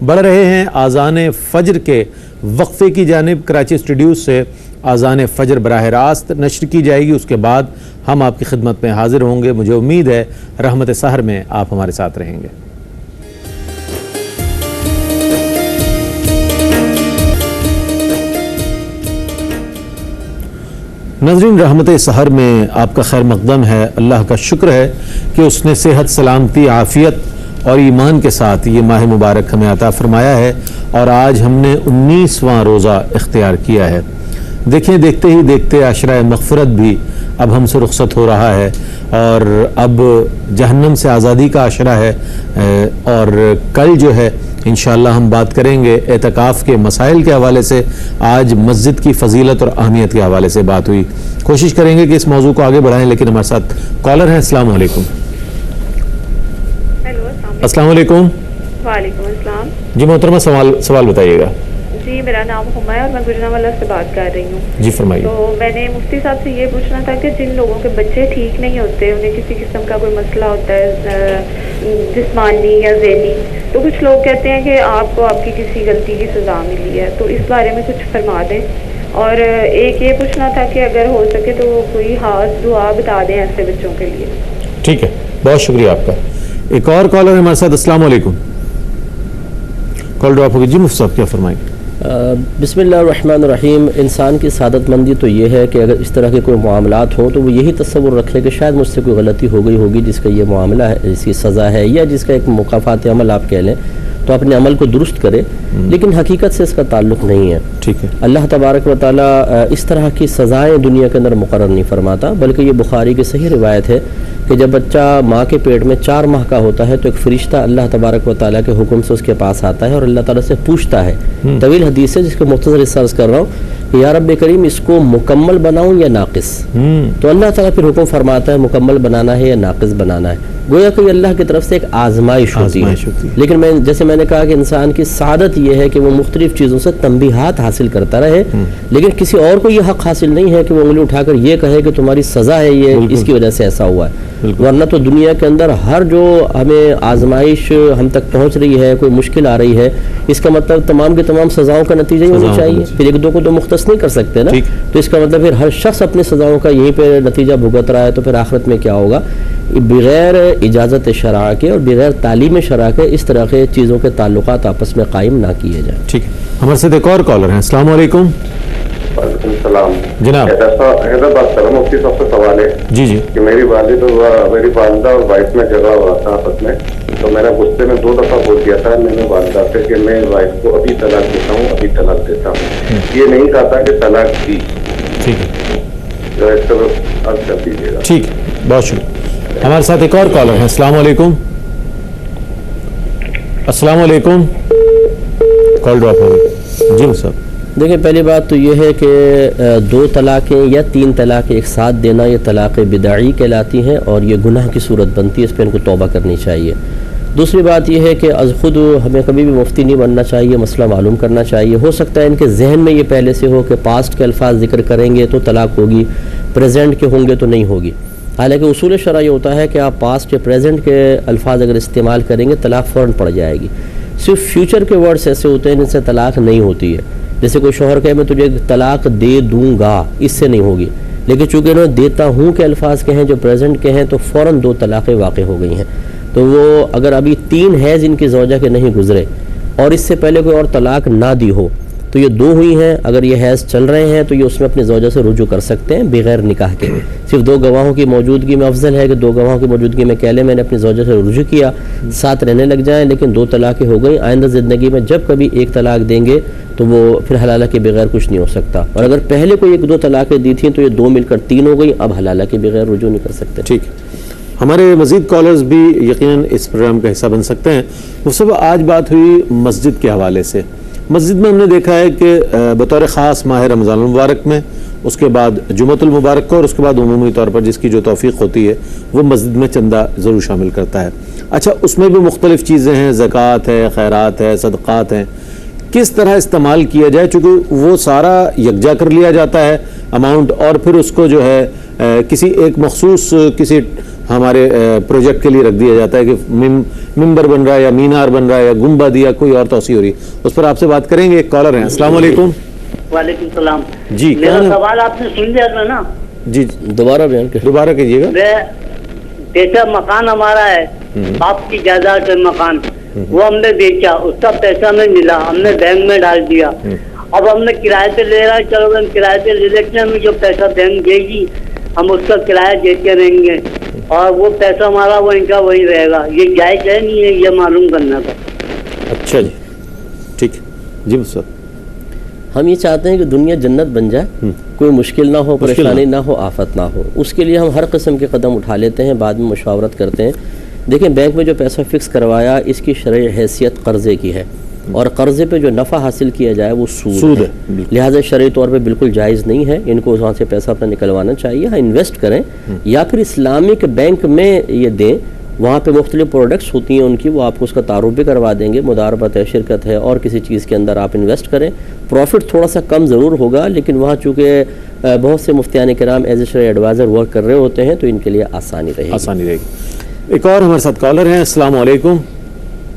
بڑھ رہے ہیں آذان فجر کے وقفے کی جانب. کراچی اسٹوڈیوز سے آذان فجر براہ راست نشر کی جائے گی، اس کے بعد ہم آپ کی خدمت میں حاضر ہوں گے. مجھے امید ہے رحمت سحر میں آپ ہمارے ساتھ رہیں گے. ناظرین رحمت سحر میں آپ کا خیر مقدم ہے. اللہ کا شکر ہے کہ اس نے صحت، سلامتی، عافیت اور ایمان کے ساتھ یہ ماہ مبارک ہمیں عطا فرمایا ہے اور آج ہم نے 19واں روزہ اختیار کیا ہے. دیکھیں دیکھتے ہی دیکھتے عشرہ مغفرت بھی اب ہم سے رخصت ہو رہا ہے اور اب جہنم سے آزادی کا عشرہ ہے. اور کل جو ہے انشاءاللہ ہم بات کریں گے اعتکاف کے مسائل کے حوالے سے. آج مسجد کی فضیلت اور اہمیت کے حوالے سے بات ہوئی. کوشش کریں گے کہ اس موضوع کو آگے بڑھائیں، لیکن ہمارے ساتھ کالر ہیں. السلام علیکم. السلام علیکم. وعلیکم السلام. جی محترمہ سوال بتائیے گا. جی میرا نام ہما ہے اور میں گجرانوالہ سے بات کر رہی ہوں. جی فرمائیے. تو میں نے مفتی صاحب سے یہ پوچھنا تھا کہ جن لوگوں کے بچے ٹھیک نہیں ہوتے، انہیں کسی قسم کا کوئی مسئلہ ہوتا ہے جسمانی یا ذہنی، تو کچھ لوگ کہتے ہیں کہ آپ کو آپ کی کسی غلطی کی سزا ملی ہے، تو اس بارے میں کچھ فرما دیں. اور ایک یہ پوچھنا تھا کہ اگر ہو سکے تو کوئی خاص دعا بتا دیں ایسے بچوں کے لیے. ٹھیک ہے، بہت شکریہ آپ کا. ایک اور کالر ہمارے ساتھ. السلام علیکم. کال ڈراپ ہوگی. جی مفتی صاحب کیا فرمائیں گے؟ بسم اللہ الرحمن الرحیم. انسان کی سعادت مندی تو یہ ہے کہ اگر اس طرح کے کوئی معاملات ہوں تو وہ یہی تصور رکھے کہ شاید مجھ سے کوئی غلطی ہو گئی ہوگی جس کا یہ معاملہ ہے، اس کی سزا ہے، یا جس کا ایک مکافات عمل آپ کہہ لیں، تو اپنے عمل کو درست کرے. لیکن حقیقت سے اس کا تعلق نہیں ہے. ٹھیک ہے. اللہ تبارک و تعالیٰ اس طرح کی سزائیں دنیا کے اندر مقرر نہیں فرماتا، بلکہ یہ بخاری کی صحیح روایت ہے کہ جب بچہ ماں کے پیٹ میں 4 ماہ کا ہوتا ہے تو ایک فرشتہ اللہ تبارک و تعالیٰ کے حکم سے اس کے پاس آتا ہے اور اللہ تعالیٰ سے پوچھتا ہے. طویل حدیث ہے جس کو مختصر حصہ عرض کر رہا ہوں کہ یا رب کریم اس کو مکمل بناؤں یا ناقص. تو اللہ تعالیٰ پھر حکم فرماتا ہے مکمل بنانا ہے یا ناقص بنانا ہے. گویا کہ یہ اللہ کی طرف سے ایک آزمائش ہوتی ہے. لیکن جیسے میں نے کہا کہ انسان کی سعادت یہ ہے کہ وہ مختلف چیزوں سے تنبیہات حاصل کرتا رہے، لیکن کسی اور کو یہ حق حاصل نہیں ہے کہ وہ انگلی اٹھا کر یہ کہے کہ تمہاری سزا ہے یہ اس کی وجہ سے ایسا ہوا ہے. ورنہ تو دنیا کے اندر ہر جو ہمیں آزمائش ہم تک پہنچ رہی ہے، کوئی مشکل آ رہی ہے، اس کا مطلب تمام کی تمام سزاؤں کا نتیجہ ہی ہونا چاہیے. پھر ایک دو کو تو مختص نہیں کر سکتے نا. تو اس کا مطلب پھر ہر شخص اپنی سزاؤں کا یہیں پہ نتیجہ بھگت رہا ہے، تو پھر آخرت میں کیا ہوگا؟ بغیر اجازت شرع کے اور بغیر تعلیم شرع کے اس طرح کے چیزوں کے تعلقات آپس میں قائم نہ کیے جائیں. ٹھیک ہے. ہمارے ساتھ ایک اور کالر ہیں. السلام علیکم. وعلیکم السلام جناب. حیدر بات کر رہا ہوں. مفتی صاحب سے سوال ہے جی جی کہ میری والدہ اور وائف میں جھگڑا ہوا تھا آپس میں، تو میں نے غصے میں 2 دفعہ بول دیا تھا میں نے والدہ سے کہ میں وائف کو ابھی طلاق دیتا ہوں، ابھی طلاق دیتا ہوں. یہ نہیں کہا تھا کہ طلاق دی. ٹھیک ہے. اس کو عرض کر دیجیے گا. ٹھیک ہے، بہت شکریہ. ہمارے ساتھ ایک اور کالر ہیں. السلام علیکم. السلام علیکم. کال ڈراپ ہو گئی. جی صاحب. دیکھیں پہلی بات تو یہ ہے کہ 2 طلاقیں یا 3 طلاقیں ایک ساتھ دینا یہ طلاق بدعی کہلاتی ہیں اور یہ گناہ کی صورت بنتی ہے، اس پہ ان کو توبہ کرنی چاہیے. دوسری بات یہ ہے کہ از خود ہمیں کبھی بھی مفتی نہیں بننا چاہیے، مسئلہ معلوم کرنا چاہیے. ہو سکتا ہے ان کے ذہن میں یہ پہلے سے ہو کہ پاسٹ کے الفاظ ذکر کریں گے تو طلاق ہوگی، پریزنٹ کے ہوں گے تو نہیں ہوگی. حالانکہ اصول شرع یہ ہوتا ہے کہ آپ پاسٹ یا پریزنٹ کے الفاظ اگر استعمال کریں گے طلاق فوراً پڑ جائے گی. صرف فیوچر کے ورڈس ایسے ہوتے ہیں جن سے طلاق نہیں ہوتی ہے. جیسے کوئی شوہر کہے میں تجھے طلاق دے دوں گا، اس سے نہیں ہوگی. لیکن چونکہ انہوں نے دیتا ہوں کے الفاظ کہیں جو پریزنٹ کے ہیں تو فوراً 2 طلاقیں واقع ہو گئی ہیں. تو وہ اگر ابھی 3 حیض ان کی زوجہ کے نہیں گزرے اور اس سے پہلے کوئی اور طلاق نہ دی ہو تو یہ 2 ہوئی ہیں. اگر یہ حیض چل رہے ہیں تو یہ اس میں اپنی زوجہ سے رجوع کر سکتے ہیں بغیر نکاح کے. صرف 2 گواہوں کی موجودگی میں افضل ہے کہ 2 گواہوں کی موجودگی میں کہہ لیں میں نے اپنی زوجہ سے رجوع کیا، ساتھ رہنے لگ جائیں. لیکن 2 طلاقیں ہو گئیں، آئندہ زندگی میں جب کبھی 1 طلاق دیں گے تو وہ پھر حلالہ کے بغیر کچھ نہیں ہو سکتا. اور اگر پہلے کوئی 1-2 طلاقیں دی تھیں تو یہ 2 مل کر 3 ہو گئی، اب حلالہ کے بغیر رجوع نہیں کر سکتے. ٹھیک ہے. ہمارے مزید کالرز بھی یقیناً اس پروگرام کا حصہ بن سکتے ہیں. وہ سب آج بات ہوئی مسجد کے حوالے سے. مسجد میں ہم نے دیکھا ہے کہ بطور خاص ماہ رمضان المبارک میں، اس کے بعد جمعۃ المبارک کو، اور اس کے بعد عمومی طور پر جس کی جو توفیق ہوتی ہے وہ مسجد میں چندہ ضرور شامل کرتا ہے. اچھا، اس میں بھی مختلف چیزیں ہیں، زکوٰۃ ہے، خیرات ہے، صدقات ہیں. کس طرح استعمال کیا جائے؟ چونکہ وہ سارا یکجا کر لیا جاتا ہے اماؤنٹ، اور پھر اس کو جو ہے کسی ایک مخصوص کسی ہمارے پروجیکٹ کے لیے رکھ دیا جاتا ہے کہ ممبر بن رہا ہے یا مینار بن رہا ہے یا گنبد یا کوئی اور توسیع ہو رہی ہے. اس پر آپ سے بات کریں گے. ایک کالر ہیں. السلام علیکم. وعلیکم السلام. جی میرا سوال آپ نے سن لیا تھا نا؟ جی دوبارہ بیان کر دوبارہ کیجیے گا. پیسہ مکان ہمارا ہے، آپ کی جائیداد کا مکان، وہ ہم نے بیچا، اس کا پیسہ ہمیں ملا، ہم نے بینک میں ڈال دیا. اب ہم نے کرایے پہ لے رہا ہے، چلو ہم کرایے پہ لے لیتے ہیں، ہمیں جو پیسہ بینک دے گی ہم اس کا کرایہ دیتے رہیں گے اور وہ پیسہ ہمارا وہ ان کا وہی رہے گا. یہ جائز ہے نہیں ہے؟ یہ معلوم کرنا تھا. اچھا جی ٹھیک ہے. جی سر، ہم یہ چاہتے ہیں کہ دنیا جنت بن جائے، کوئی مشکل نہ ہو، پریشانی نہ ہو، آفت نہ ہو. اس کے لیے ہم ہر قسم کے قدم اٹھا لیتے ہیں، بعد میں مشاورت کرتے ہیں. دیکھیں بینک میں جو پیسہ فکس کروایا اس کی شرعی حیثیت قرضے کی ہے، اور قرضے پہ جو نفع حاصل کیا جائے وہ سود ہے. لہٰذا شرعی طور پہ بالکل جائز نہیں ہے. ان کو وہاں سے پیسہ اپنا نکلوانا چاہیے. ہاں انویسٹ کریں یا پھر اسلامک بینک میں یہ دیں، وہاں پہ مختلف پروڈکٹس ہوتی ہیں ان کی، وہ آپ کو اس کا تعارف بھی کروا دیں گے. مداربت ہے، شرکت ہے، اور کسی چیز کے اندر آپ انویسٹ کریں. پروفٹ تھوڑا سا کم ضرور ہوگا، لیکن وہاں چونکہ بہت سے مفتیان کرام ایز اے شرعی ایڈوائزر ورک کر رہے ہوتے ہیں تو ان کے لیے آسانی رہے گی. ایک اور ہمارے ساتھ کالر ہیں. السلام علیکم.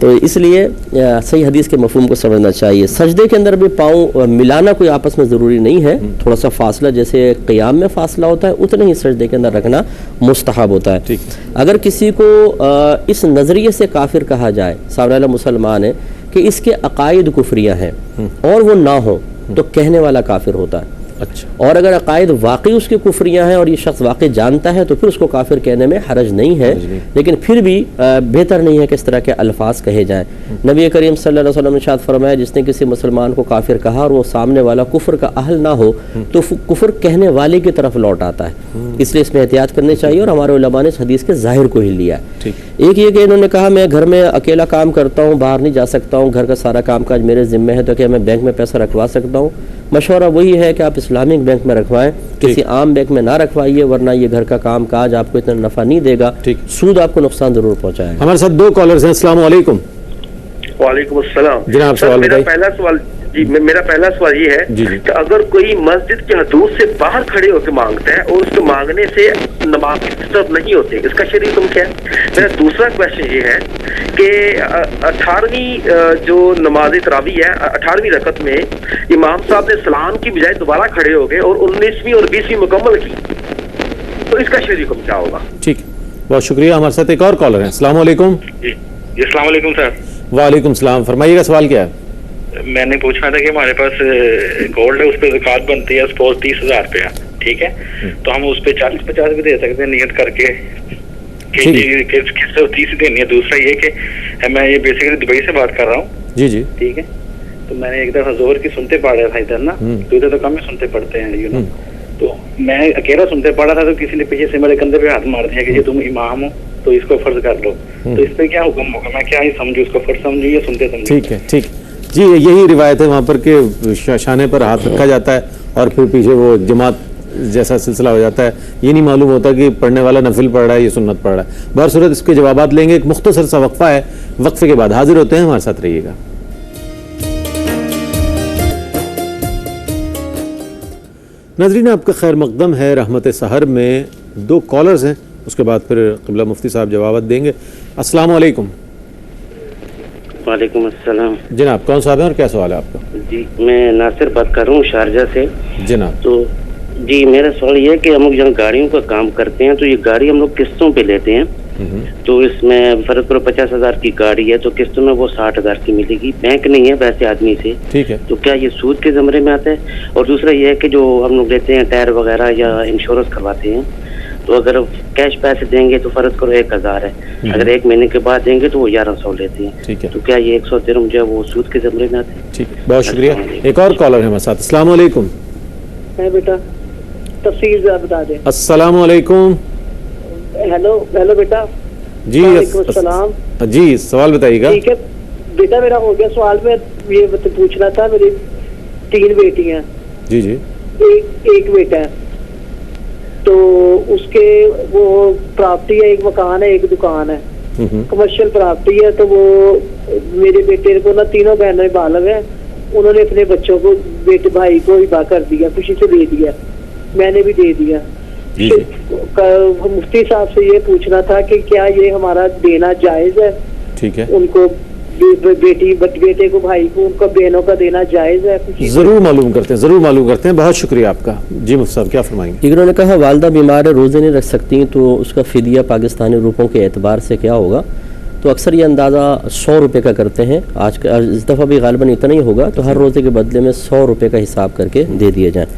تو اس لیے صحیح حدیث کے مفہوم کو سمجھنا چاہیے. سجدے کے اندر بھی پاؤں ملانا کوئی آپس میں ضروری نہیں ہے, تھوڑا سا فاصلہ جیسے قیام میں فاصلہ ہوتا ہے اتنا ہی سجدے کے اندر رکھنا مستحب ہوتا ہے. اگر کسی کو اس نظریے سے کافر کہا جائے, سامنے والا مسلمان ہے, کہ اس کے عقائد کفریہ ہیں اور وہ نہ ہو, تو کہنے والا کافر ہوتا ہے. اچھا. اور اگر عقائد واقعی اس کی کفریاں ہیں اور یہ شخص واقعی جانتا ہے تو پھر اس کو کافر کہنے میں حرج نہیں ہے, لیکن پھر بھی بہتر نہیں ہے کہ اس طرح کے الفاظ کہے جائیں. نبی کریم صلی اللہ علیہ وسلم نے ارشاد فرمایا, جس نے کسی مسلمان کو کافر کہا اور وہ سامنے والا کفر کا اہل نہ ہو تو کفر کہنے والے کی طرف لوٹ آتا ہے. اس لیے اس میں احتیاط کرنی چاہیے, اور ہمارے علماء نے اس حدیث کے ظاہر کو ہی لیا ہے. ایک یہ کہ انہوں نے کہا میں گھر میں اکیلا کام کرتا ہوں, باہر نہیں جا سکتا ہوں, گھر کا سارا کام کاج میرے ذمہ ہے, تو کیا میں بینک میں پیسہ رکھوا سکتا ہوں؟ مشورہ وہی ہے کہ آپ اسلامک بینک میں رکھوائیں, کسی عام بینک میں نہ رکھوائیے, ورنہ یہ گھر کا کام کاج آپ کو اتنا نفع نہیں دے گا, سود آپ کو نقصان ضرور پہنچائے گا. ہمارے ساتھ دو کالرز ہیں. السلام علیکم. وعلیکم السلام. جناب سوال میرا پہلا سوال میرا پہلا سوال یہ ہے کہ اگر کوئی مسجد کے حدود سے باہر کھڑے ہو کے مانگتا ہے اور اس کے مانگنے سے نماز ڈسٹرب نہیں ہوتے, اس کا شرعی حکم کیا ہے؟ میرا دوسرا کویشچن یہ ہے کہ 18ویں جو نماز تراویح ہے, 18ویں رکعت میں امام صاحب نے سلام کی بجائے دوبارہ کھڑے ہو گئے اور 19ویں اور 20ویں مکمل کی, تو اس کا شرعی حکم کیا ہوگا؟ ٹھیک, بہت شکریہ. ہمارے ساتھ ایک اور کالر ہیں. السلام علیکم. جی السلام علیکم سر. وعلیکم السلام. فرمائیے گا, سوال کیا ہے؟ میں نے پوچھنا تھا کہ ہمارے پاس گولڈ ہے, اس پہ زکوٰۃ بنتی ہے سپوز 30,000 روپیہ, ٹھیک ہے, تو ہم اس پہ 40-50 بھی دے سکتے ہیں نیت کر کے کہ 30 دینی ہے. دوسرا یہ کہ میں یہ بیسیکلی دبئی سے بات کر رہا ہوں. جی جی ٹھیک ہے, تو میں نے ایک دفعہ زہر کی سنتے پڑھ رہا تھا ادھر نا, تو ادھر تو کم ہی سنتے پڑھتے ہیں تو میں اکیلا سنتے پڑھ رہا تھا, تو کسی نے پیچھے سے میرے کندھے پہ ہاتھ مار دیا کہ یہ تم امام ہو تو اس کو فرض کر لو, تو اس پہ کیا حکم ہوگا؟ میں کیا ہی سمجھوں, اس کو فرض سمجھوں یا سنتے سمجھوں؟ ٹھیک ہے, ٹھیک جی, یہی روایت ہے وہاں پر کہ شانے پر ہاتھ رکھا جاتا ہے اور پھر پیچھے وہ جماعت جیسا سلسلہ ہو جاتا ہے. یہ نہیں معلوم ہوتا کہ پڑھنے والا نفل پڑھ رہا ہے یا سنت پڑھ رہا ہے. بہر صورت اس کے جوابات لیں گے. ایک مختصر سا وقفہ ہے, وقفے کے بعد حاضر ہوتے ہیں. ہمارے ساتھ رہیے گا. ناظرین, آپ کا خیر مقدم ہے رحمت سحر میں. دو کالرز ہیں, اس کے بعد پھر قبلہ مفتی صاحب جوابات دیں گے. السلام علیکم. وعلیکم السلام. جناب کون صاحب ہیں اور کیا سوال ہے آپ کا؟ جی میں ناصر بات کر رہا ہوں شارجہ سے. جناب. تو جی میرا سوال یہ ہے کہ ہم لوگ جہاں گاڑیوں کا کام کرتے ہیں تو یہ گاڑی ہم لوگ قسطوں پہ لیتے ہیں, تو اس میں فرض کرو 50,000 کی گاڑی ہے تو قسطوں میں وہ 60,000 کی ملے گی, بینک نہیں ہے ویسے آدمی سے, ٹھیک ہے, تو کیا یہ سود کے زمرے میں آتا ہے؟ اور دوسرا یہ ہے کہ جو ہم لوگ لیتے ہیں ٹائر وغیرہ یا انشورنس کرواتے ہیں, تو اگر کیش پیسے دیں گے تو فرض کرو 1,000 ہے, اگر 1 مہینے کے بعد دیں گے تو وہ 1,100 لیتے ہیں, ٹھیک ہے, تو کیا یہ 113 جو ہے وہ سود کے زمرے میں آتے ہیں؟ ٹھیک ہے, بہت شکریہ. ایک اور کالر ہے ہمارے ساتھ. السلام علیکم. بیٹا تفصیل ذرا بتا دیں. السلام علیکم. ہیلو بیٹا. جی وعلیکم السلام. جی سوال بتائیے گا. ٹھیک ہے بیٹا, میرا ہو گیا سوال. میں یہ پوچھنا تھا, میری 3 بیٹی ہیں. جی جی. ایک بیٹا ہے, تو اس کے وہ پراپرٹی ہے, ایک مکان ہے, ایک دکان ہے, کمرشل پراپرٹی ہے. تو وہ میرے بیٹے کو نا تینوں بہنیں بالغ ہیں, انہوں نے اپنے بچوں کو بیٹے بھائی کو ہبا کر دیا, خوشی سے دے دیا, میں نے بھی دے دیا. مفتی صاحب سے یہ پوچھنا تھا کہ کیا یہ ہمارا دینا جائز ہے؟ ٹھیک ہے, ان کو بیٹے کو بھائی کو ان کو بہنوں کا دینا جائز ہے؟ ضرور معلوم کرتے ہیں, ضرور معلوم کرتے ہیں. بہت شکریہ آپ کا. جی مفتی صاحب کیا فرمائیں گے؟ انہوں نے کہا والدہ بیمار ہے, روزے نہیں رکھ سکتی, تو اس کا فدیہ پاکستانی روپوں کے اعتبار سے کیا ہوگا؟ تو اکثر یہ اندازہ 100 روپے کا کرتے ہیں. آج کا اس دفعہ بھی غالباً اتنا ہی ہوگا, تو ہر روزے کے بدلے میں 100 روپے کا حساب کر کے دے دیے جائیں.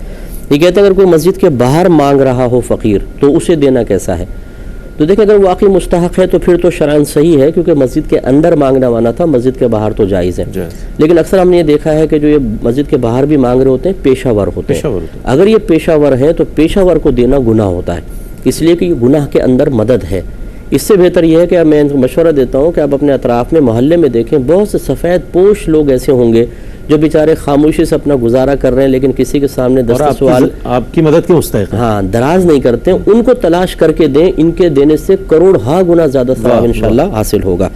یہ کہتے ہیں اگر کوئی مسجد کے باہر مانگ رہا ہو فقیر تو اسے دینا کیسا ہے؟ تو دیکھیں اگر واقعی مستحق ہے تو پھر تو شرعاً صحیح ہے, کیونکہ مسجد کے اندر مانگنا مانا تھا, مسجد کے باہر تو جائز ہے. لیکن اکثر ہم نے یہ دیکھا ہے کہ جو یہ مسجد کے باہر بھی مانگ رہے ہوتے ہیں پیشہ ور ہوتے ہیں. اگر یہ پیشہ ور ہے تو پیشہ ور کو دینا گناہ ہوتا ہے, اس لیے کہ یہ گناہ کے اندر مدد ہے. اس سے بہتر یہ ہے کہ میں مشورہ دیتا ہوں کہ آپ اپنے اطراف میں محلے میں دیکھیں, بہت سے سفید پوش لوگ ایسے ہوں گے جو بیچارے خاموشی سے اپنا گزارا کر رہے ہیں, لیکن کسی کے سامنے دست سوال آپ کی مدد کے مستحق ہیں, ہاں دراز نہیں کرتے. ان کو تلاش کر کے دیں, ان کے دینے سے کروڑ گنا زیادہ ثواب انشاءاللہ حاصل ہوگا.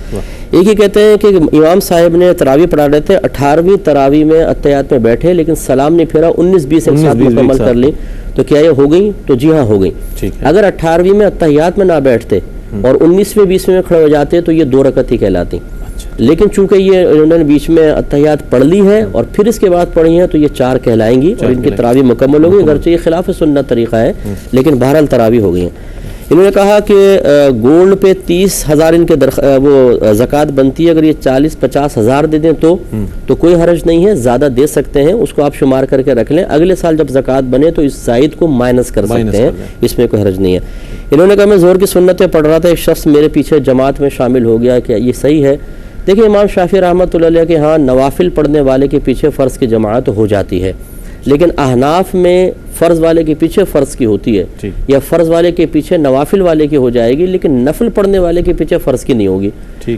ایک ہی کہتے ہیں کہ امام صاحب نے تراویح پڑھا رہے تھے, 18ویں تراویح میں اتحیات میں بیٹھے لیکن سلام نہیں پھیرا, 19-20 ایک ساتھ مکمل کر لی, تو کیا یہ ہو گئی؟ تو جی ہاں ہو گئی. اگر 18ویں میں اتحیات میں نہ بیٹھتے اور 19ویں 20ویں میں کھڑے ہو جاتے تو یہ 2 رکعت ہی کہلاتی. لیکن چونکہ یہ انہوں نے بیچ میں اتحیات پڑھ لی ہے اور پھر اس کے بعد پڑھی ہیں تو یہ 4 کہلائیں گی اور ان کی تراویح مکمل ہوگی، اگرچہ یہ خلاف سنت طریقہ ہے لیکن بہرحال تراویح ہو گئی ہیں۔ انہوں نے کہا کہ گولڈ پہ 30,000 ان کے وہ زکوٰۃ بنتی ہے، اگر یہ 40-50 ہزار دے دیں تو کوئی حرج نہیں ہے، زیادہ دے سکتے ہیں، اس کو آپ شمار کر کے رکھ لیں، اگلے سال جب زکوٰۃ بنے تو اس زائد کو مائنس کر سکتے ہیں، اس میں کوئی حرج نہیں ہے۔ انہوں نے کہا میں زہر کی سنتیں پڑھ رہا تھا، ایک شخص میرے پیچھے جماعت میں شامل ہو گیا، کہ یہ صحیح ہے؟ دیکھیں امام شافعی رحمۃ اللہ علیہ کے ہاں نوافل پڑھنے والے کے پیچھے فرض کی جماعت ہو جاتی ہے، لیکن احناف میں فرض والے کے پیچھے فرض کی ہوتی ہے، یا فرض والے کے پیچھے نوافل والے کی ہو جائے گی لیکن نفل پڑھنے والے کے پیچھے فرض کی نہیں ہوگی۔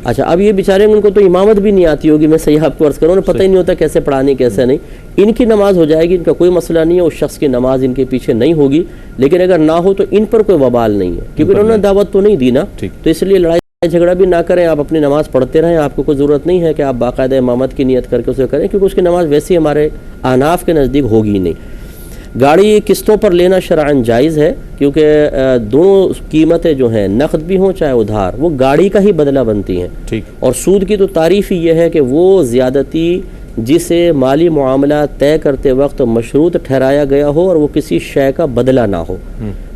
اچھا اب یہ بیچارے ان کو تو امامت بھی نہیں آتی ہوگی، میں صحیح آپ کو عرض کروں، انہیں پتہ ہی نہیں ہوتا کیسے پڑھانی کیسے نہیں، ان کی نماز ہو جائے گی، ان کا کوئی مسئلہ نہیں ہے، اس شخص کی نماز ان کے پیچھے نہیں ہوگی، لیکن اگر نہ ہو تو ان پر کوئی وبال نہیں ہے، کیونکہ انہوں نے دعوت تو نہیں دی نا، تو اس لیے لڑائی جھگڑا بھی نہ کریں، آپ اپنی نماز پڑھتے رہیں، آپ کو کوئی ضرورت نہیں ہے کہ آپ باقاعدہ امامت کی نیت کر کے اسے کریں، کیونکہ اس کی نماز ویسے ہمارے احناف کے نزدیک ہوگی ہی نہیں۔ گاڑی قسطوں پر لینا شرعاً جائز ہے، کیونکہ دونوں قیمتیں جو ہیں نقد بھی ہوں چاہے ادھار، وہ گاڑی کا ہی بدلہ بنتی ہیں، اور سود کی تو تعریف ہی یہ ہے کہ وہ زیادتی جسے مالی معاملہ طے کرتے وقت مشروط ٹھہرایا گیا ہو اور وہ کسی شے کا بدلہ نہ ہو،